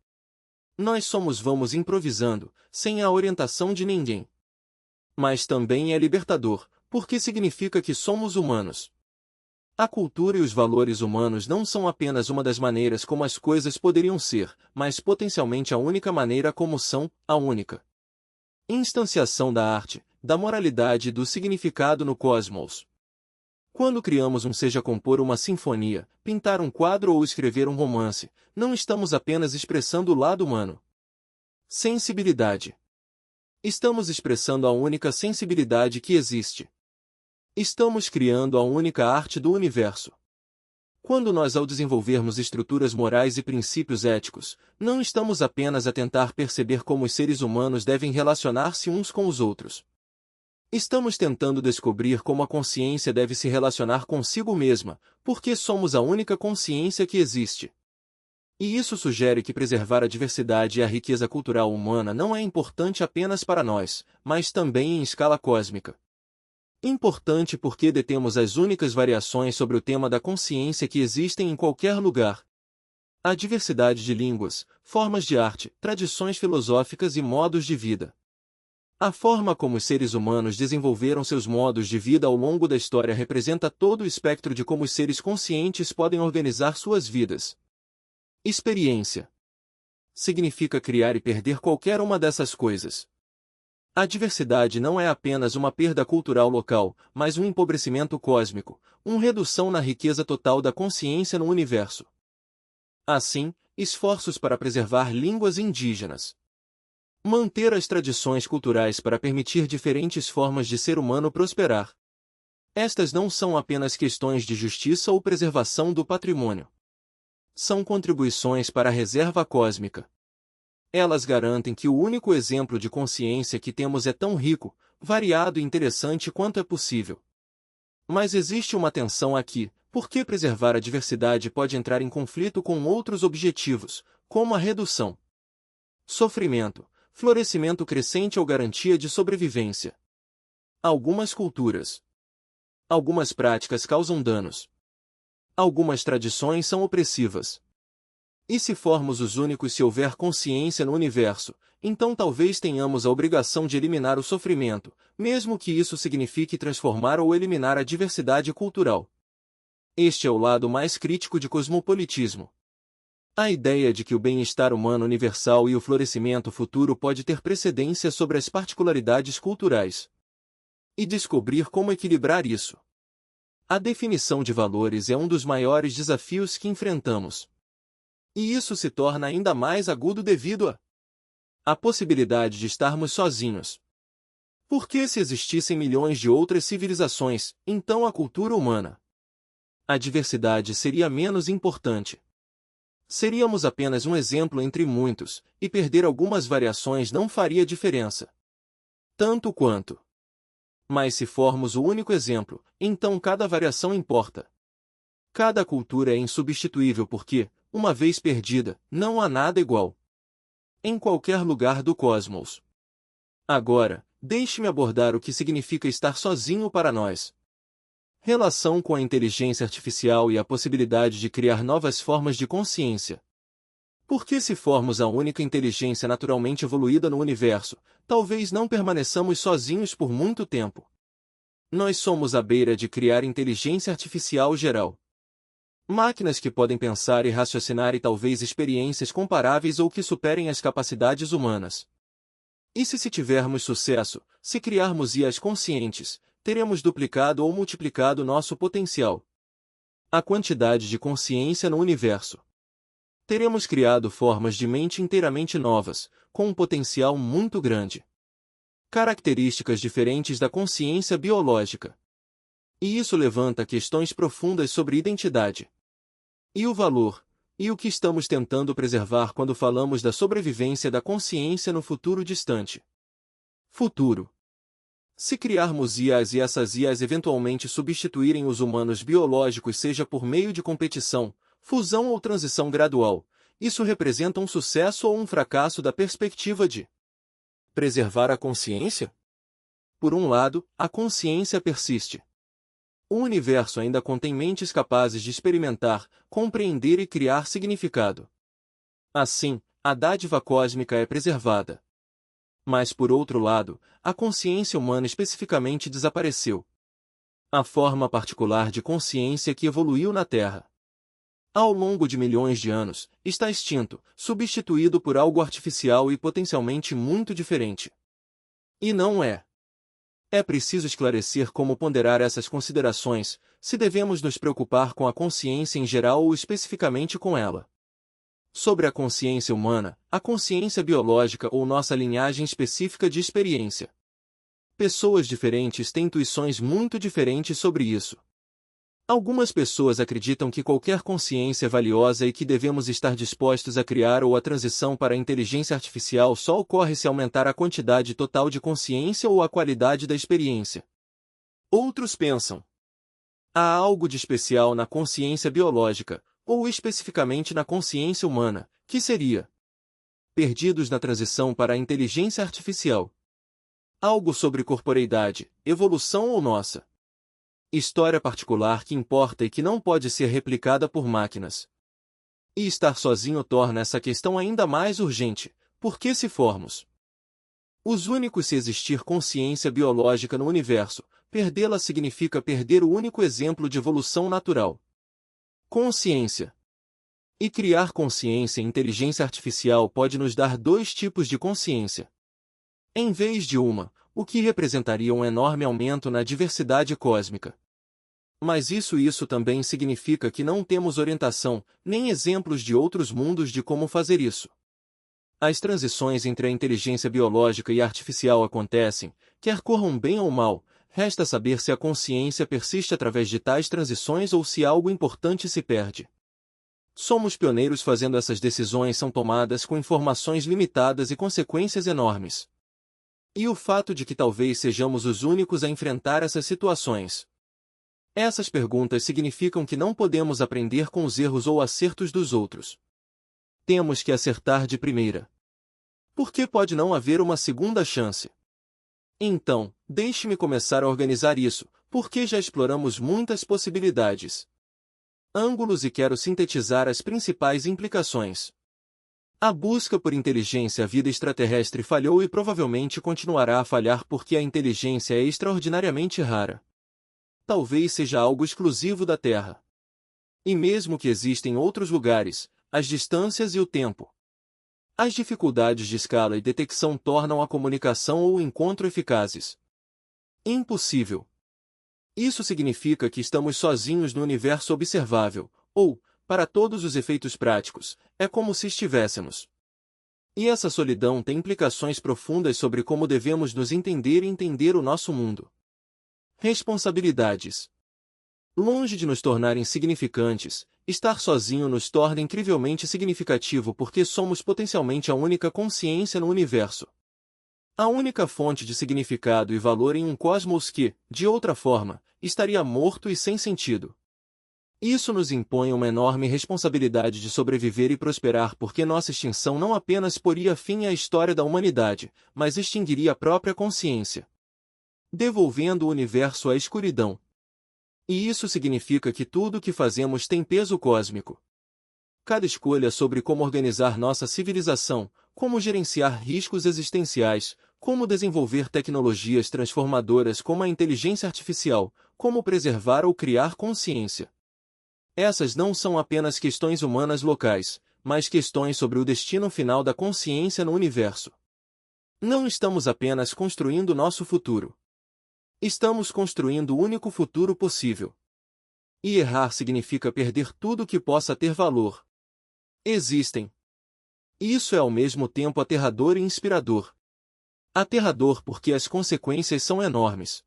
Nós vamos improvisando, sem a orientação de ninguém. Mas também é libertador, porque significa que somos humanos. A cultura e os valores humanos não são apenas uma das maneiras como as coisas poderiam ser, mas potencialmente a única maneira como são, a única instanciação da arte, da moralidade e do significado no cosmos. Quando criamos seja compor uma sinfonia, pintar um quadro ou escrever um romance, não estamos apenas expressando o lado humano. Sensibilidade. Estamos expressando a única sensibilidade que existe. Estamos criando a única arte do universo. Quando nós, ao desenvolvermos estruturas morais e princípios éticos, não estamos apenas a tentar perceber como os seres humanos devem relacionar-se uns com os outros. Estamos tentando descobrir como a consciência deve se relacionar consigo mesma, porque somos a única consciência que existe. E isso sugere que preservar a diversidade e a riqueza cultural humana não é importante apenas para nós, mas também em escala cósmica. Importante porque detemos as únicas variações sobre o tema da consciência que existem em qualquer lugar. A diversidade de línguas, formas de arte, tradições filosóficas e modos de vida. A forma como os seres humanos desenvolveram seus modos de vida ao longo da história representa todo o espectro de como os seres conscientes podem organizar suas vidas. Experiência significa criar e perder qualquer uma dessas coisas. A diversidade não é apenas uma perda cultural local, mas um empobrecimento cósmico, uma redução na riqueza total da consciência no universo. Assim, esforços para preservar línguas indígenas. Manter as tradições culturais para permitir diferentes formas de ser humano prosperar. Estas não são apenas questões de justiça ou preservação do patrimônio. São contribuições para a reserva cósmica. Elas garantem que o único exemplo de consciência que temos é tão rico, variado e interessante quanto é possível. Mas existe uma tensão aqui, porque preservar a diversidade pode entrar em conflito com outros objetivos, como a redução, sofrimento, florescimento crescente ou garantia de sobrevivência. Algumas culturas, algumas práticas causam danos. Algumas tradições são opressivas. E se formos os únicos se houver consciência no universo, então talvez tenhamos a obrigação de eliminar o sofrimento, mesmo que isso signifique transformar ou eliminar a diversidade cultural. Este é o lado mais crítico de cosmopolitismo. A ideia de que o bem-estar humano universal e o florescimento futuro pode ter precedência sobre as particularidades culturais. E descobrir como equilibrar isso. A definição de valores é um dos maiores desafios que enfrentamos. E isso se torna ainda mais agudo devido à possibilidade de estarmos sozinhos. Porque se existissem milhões de outras civilizações, então a cultura humana, a diversidade seria menos importante. Seríamos apenas um exemplo entre muitos, e perder algumas variações não faria diferença. Tanto quanto. Mas se formos o único exemplo, então cada variação importa. Cada cultura é insubstituível porque, uma vez perdida, não há nada igual. Em qualquer lugar do cosmos. Agora, deixe-me abordar o que significa estar sozinho para nós. Relação com a inteligência artificial e a possibilidade de criar novas formas de consciência. Porque se formos a única inteligência naturalmente evoluída no universo, talvez não permaneçamos sozinhos por muito tempo. Nós somos à beira de criar inteligência artificial geral. Máquinas que podem pensar e raciocinar e talvez experiências comparáveis ou que superem as capacidades humanas. E se tivermos sucesso, se criarmos IAs conscientes, teremos duplicado ou multiplicado nosso potencial. A quantidade de consciência no universo. Teremos criado formas de mente inteiramente novas, com um potencial muito grande. Características diferentes da consciência biológica. E isso levanta questões profundas sobre identidade. E o valor, e o que estamos tentando preservar quando falamos da sobrevivência da consciência no futuro distante. Futuro. Se criarmos IAs e essas IAs eventualmente substituírem os humanos biológicos, seja por meio de competição, fusão ou transição gradual, isso representa um sucesso ou um fracasso da perspectiva de preservar a consciência? Por um lado, a consciência persiste. O universo ainda contém mentes capazes de experimentar, compreender e criar significado. Assim, a dádiva cósmica é preservada. Mas por outro lado, a consciência humana especificamente desapareceu. A forma particular de consciência que evoluiu na Terra, ao longo de milhões de anos, está extinto, substituído por algo artificial e potencialmente muito diferente. E não é. É preciso esclarecer como ponderar essas considerações, se devemos nos preocupar com a consciência em geral ou especificamente com ela. Sobre a consciência humana, a consciência biológica ou nossa linhagem específica de experiência. Pessoas diferentes têm intuições muito diferentes sobre isso. Algumas pessoas acreditam que qualquer consciência é valiosa e que devemos estar dispostos a criar ou a transição para a inteligência artificial só ocorre se aumentar a quantidade total de consciência ou a qualidade da experiência. Outros pensam: há algo de especial na consciência biológica, ou especificamente na consciência humana, que seria perdidos na transição para a inteligência artificial. Algo sobre corporeidade, evolução ou nossa história particular que importa e que não pode ser replicada por máquinas. E estar sozinho torna essa questão ainda mais urgente, porque se formos os únicos se existir consciência biológica no universo, perdê-la significa perder o único exemplo de evolução natural. Consciência. E criar consciência e inteligência artificial pode nos dar dois tipos de consciência. Em vez de uma, o que representaria um enorme aumento na diversidade cósmica. Mas isso também significa que não temos orientação, nem exemplos de outros mundos de como fazer isso. As transições entre a inteligência biológica e artificial acontecem, quer corram bem ou mal, resta saber se a consciência persiste através de tais transições ou se algo importante se perde. Somos pioneiros fazendo essas decisões são tomadas com informações limitadas e consequências enormes. E o fato de que talvez sejamos os únicos a enfrentar essas situações. Essas perguntas significam que não podemos aprender com os erros ou acertos dos outros. Temos que acertar de primeira. Porque pode não haver uma segunda chance. Então, deixe-me começar a organizar isso, porque já exploramos muitas possibilidades. Ângulos e quero sintetizar as principais implicações. A busca por inteligência à vida extraterrestre falhou e provavelmente continuará a falhar porque a inteligência é extraordinariamente rara. Talvez seja algo exclusivo da Terra. E mesmo que existem em outros lugares, as distâncias e o tempo. As dificuldades de escala e detecção tornam a comunicação ou o encontro eficazes. Impossível. Isso significa que estamos sozinhos no universo observável, ou, para todos os efeitos práticos, é como se estivéssemos. E essa solidão tem implicações profundas sobre como devemos nos entender e entender o nosso mundo. Responsabilidades. Longe de nos tornar insignificantes, estar sozinho nos torna incrivelmente significativo porque somos potencialmente a única consciência no universo. A única fonte de significado e valor em um cosmos que, de outra forma, estaria morto e sem sentido. Isso nos impõe uma enorme responsabilidade de sobreviver e prosperar porque nossa extinção não apenas poria fim à história da humanidade, mas extinguiria a própria consciência, devolvendo o universo à escuridão. E isso significa que tudo o que fazemos tem peso cósmico. Cada escolha sobre como organizar nossa civilização, como gerenciar riscos existenciais, como desenvolver tecnologias transformadoras como a inteligência artificial, como preservar ou criar consciência. Essas não são apenas questões humanas locais, mas questões sobre o destino final da consciência no universo. Não estamos apenas construindo nosso futuro. Estamos construindo o único futuro possível. E errar significa perder tudo que possa ter valor. Existem. Isso é ao mesmo tempo aterrador e inspirador. Aterrador porque as consequências são enormes.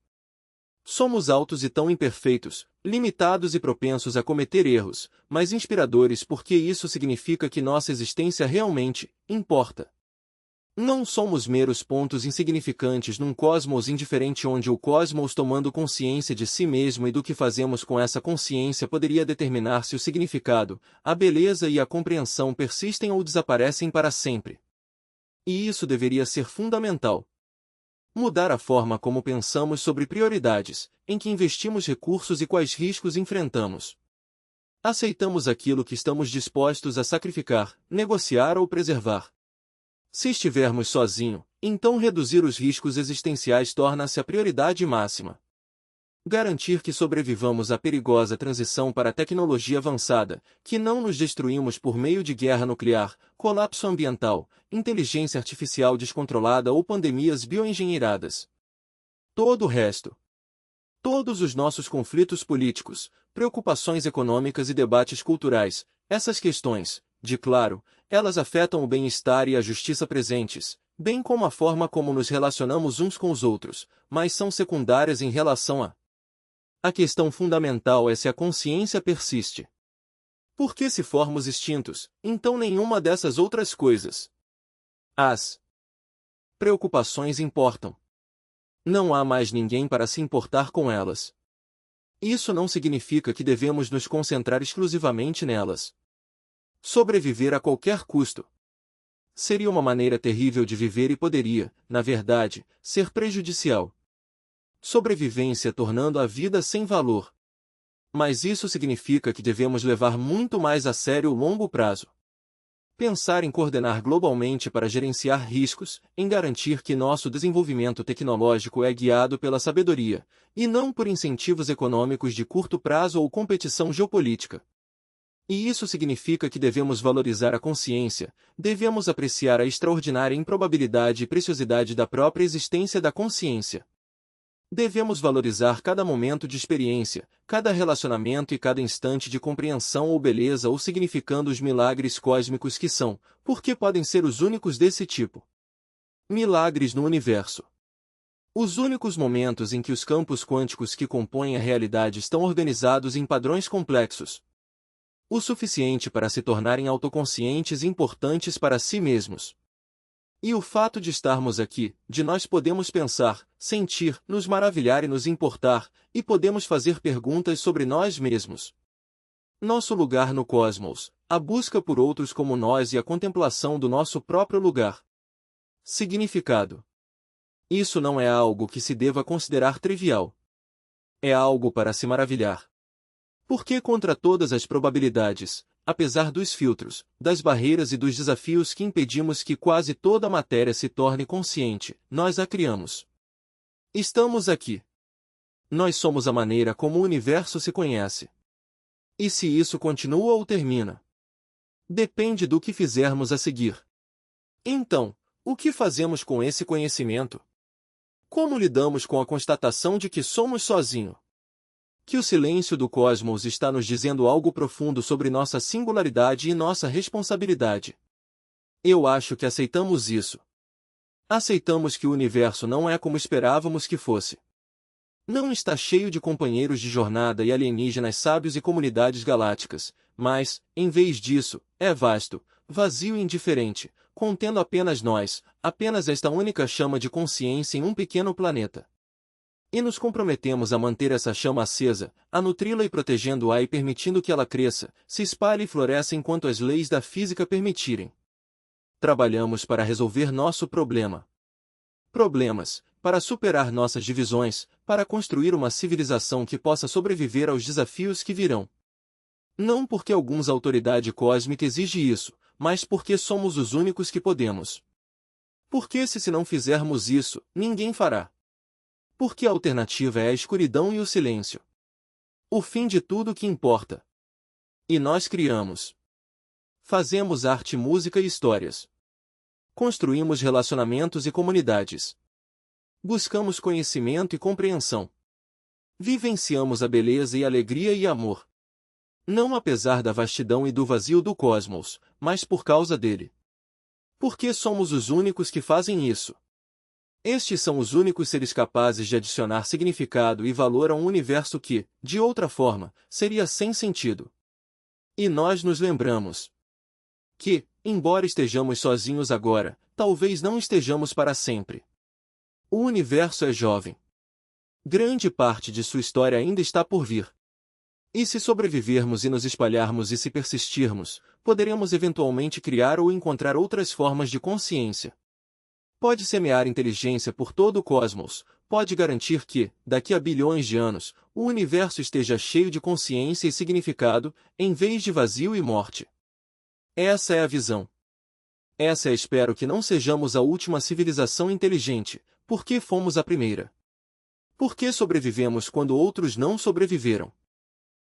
Somos altos e tão imperfeitos, limitados e propensos a cometer erros, mas inspiradores porque isso significa que nossa existência realmente importa. Não somos meros pontos insignificantes num cosmos indiferente onde o cosmos tomando consciência de si mesmo e do que fazemos com essa consciência poderia determinar se o significado, a beleza e a compreensão persistem ou desaparecem para sempre. E isso deveria ser fundamental. Mudar a forma como pensamos sobre prioridades, em que investimos recursos e quais riscos enfrentamos. Aceitamos aquilo que estamos dispostos a sacrificar, negociar ou preservar. Se estivermos sozinhos, então reduzir os riscos existenciais torna-se a prioridade máxima. Garantir que sobrevivamos à perigosa transição para a tecnologia avançada, que não nos destruímos por meio de guerra nuclear, colapso ambiental, inteligência artificial descontrolada ou pandemias bioengenheiradas. Todo o resto. Todos os nossos conflitos políticos, preocupações econômicas e debates culturais, essas questões, de claro, elas afetam o bem-estar e a justiça presentes, bem como a forma como nos relacionamos uns com os outros, mas são secundárias em relação A questão fundamental é se a consciência persiste. Porque se formos extintos, então nenhuma dessas outras coisas. As preocupações importam. Não há mais ninguém para se importar com elas. Isso não significa que devemos nos concentrar exclusivamente nelas. Sobreviver a qualquer custo seria uma maneira terrível de viver e poderia, na verdade, ser prejudicial. Sobrevivência tornando a vida sem valor. Mas isso significa que devemos levar muito mais a sério o longo prazo. Pensar em coordenar globalmente para gerenciar riscos, em garantir que nosso desenvolvimento tecnológico é guiado pela sabedoria, e não por incentivos econômicos de curto prazo ou competição geopolítica. E isso significa que devemos valorizar a consciência, devemos apreciar a extraordinária improbabilidade e preciosidade da própria existência da consciência. Devemos valorizar cada momento de experiência, cada relacionamento e cada instante de compreensão ou beleza ou significando os milagres cósmicos que são, porque podem ser os únicos desse tipo. Milagres no universo. Os únicos momentos em que os campos quânticos que compõem a realidade estão organizados em padrões complexos. O suficiente para se tornarem autoconscientes e importantes para si mesmos. E o fato de estarmos aqui, de nós podemos pensar, sentir, nos maravilhar e nos importar, e podemos fazer perguntas sobre nós mesmos. Nosso lugar no cosmos, a busca por outros como nós e a contemplação do nosso próprio lugar. Significado. Isso não é algo que se deva considerar trivial. É algo para se maravilhar. Porque contra todas as probabilidades, apesar dos filtros, das barreiras e dos desafios que impedimos que quase toda a matéria se torne consciente, nós a criamos. Estamos aqui. Nós somos a maneira como o universo se conhece. E se isso continua ou termina? Depende do que fizermos a seguir. Então, o que fazemos com esse conhecimento? Como lidamos com a constatação de que somos sozinhos? Que o silêncio do cosmos está nos dizendo algo profundo sobre nossa singularidade e nossa responsabilidade. Eu acho que aceitamos isso. Aceitamos que o universo não é como esperávamos que fosse. Não está cheio de companheiros de jornada e alienígenas sábios e comunidades galácticas, mas, em vez disso, é vasto, vazio e indiferente, contendo apenas nós, apenas esta única chama de consciência em um pequeno planeta. E nos comprometemos a manter essa chama acesa, a nutri-la e protegendo-a e permitindo que ela cresça, se espalhe e floresça enquanto as leis da física permitirem. Trabalhamos para resolver nosso problema. Problemas, para superar nossas divisões, para construir uma civilização que possa sobreviver aos desafios que virão. Não porque alguma autoridade cósmica exige isso, mas porque somos os únicos que podemos. Porque se não fizermos isso, ninguém fará. Porque a alternativa é a escuridão e o silêncio. O fim de tudo que importa. E nós criamos. Fazemos arte, música e histórias. Construímos relacionamentos e comunidades. Buscamos conhecimento e compreensão. Vivenciamos a beleza e alegria e amor. Não apesar da vastidão e do vazio do cosmos, mas por causa dele. Porque somos os únicos que fazem isso. Estes são os únicos seres capazes de adicionar significado e valor a um universo que, de outra forma, seria sem sentido. E nós nos lembramos que, embora estejamos sozinhos agora, talvez não estejamos para sempre. O universo é jovem. Grande parte de sua história ainda está por vir. E se sobrevivermos e nos espalharmos e se persistirmos, poderemos eventualmente criar ou encontrar outras formas de consciência. Pode semear inteligência por todo o cosmos, pode garantir que, daqui a bilhões de anos, o universo esteja cheio de consciência e significado, em vez de vazio e morte. Essa é a visão. Essa é, espero que não sejamos a última civilização inteligente, porque fomos a primeira. Porque sobrevivemos quando outros não sobreviveram.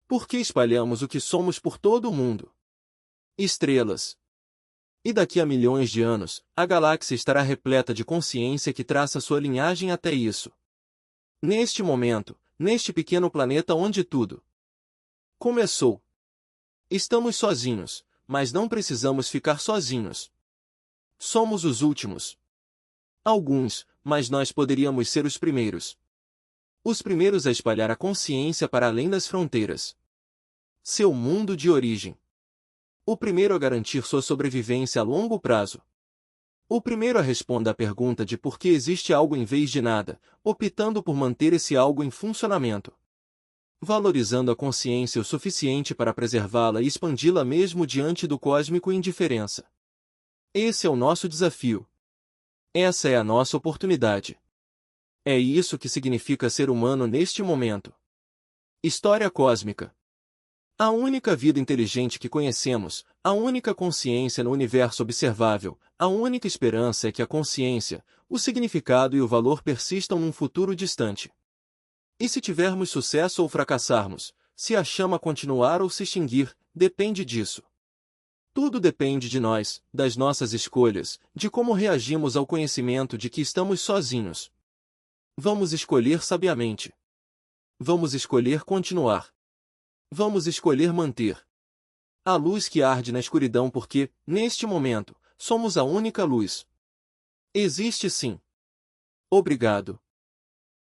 Porque espalhamos o que somos por todo o mundo. Estrelas. E daqui a milhões de anos, a galáxia estará repleta de consciência que traça sua linhagem até isso. Neste momento, neste pequeno planeta onde tudo começou. Estamos sozinhos, mas não precisamos ficar sozinhos. Somos os últimos. Alguns, mas nós poderíamos ser os primeiros. Os primeiros a espalhar a consciência para além das fronteiras. Seu mundo de origem. O primeiro a garantir sua sobrevivência a longo prazo. O primeiro a responder à pergunta de por que existe algo em vez de nada, optando por manter esse algo em funcionamento. Valorizando a consciência o suficiente para preservá-la e expandi-la mesmo diante do cósmico indiferença. Esse é o nosso desafio. Essa é a nossa oportunidade. É isso que significa ser humano neste momento. História cósmica. A única vida inteligente que conhecemos, a única consciência no universo observável, a única esperança é que a consciência, o significado e o valor persistam num futuro distante. E se tivermos sucesso ou fracassarmos, se a chama continuar ou se extinguir, depende disso. Tudo depende de nós, das nossas escolhas, de como reagimos ao conhecimento de que estamos sozinhos. Vamos escolher sabiamente. Vamos escolher continuar. Vamos escolher manter a luz que arde na escuridão porque, neste momento, somos a única luz. Existe sim. Obrigado.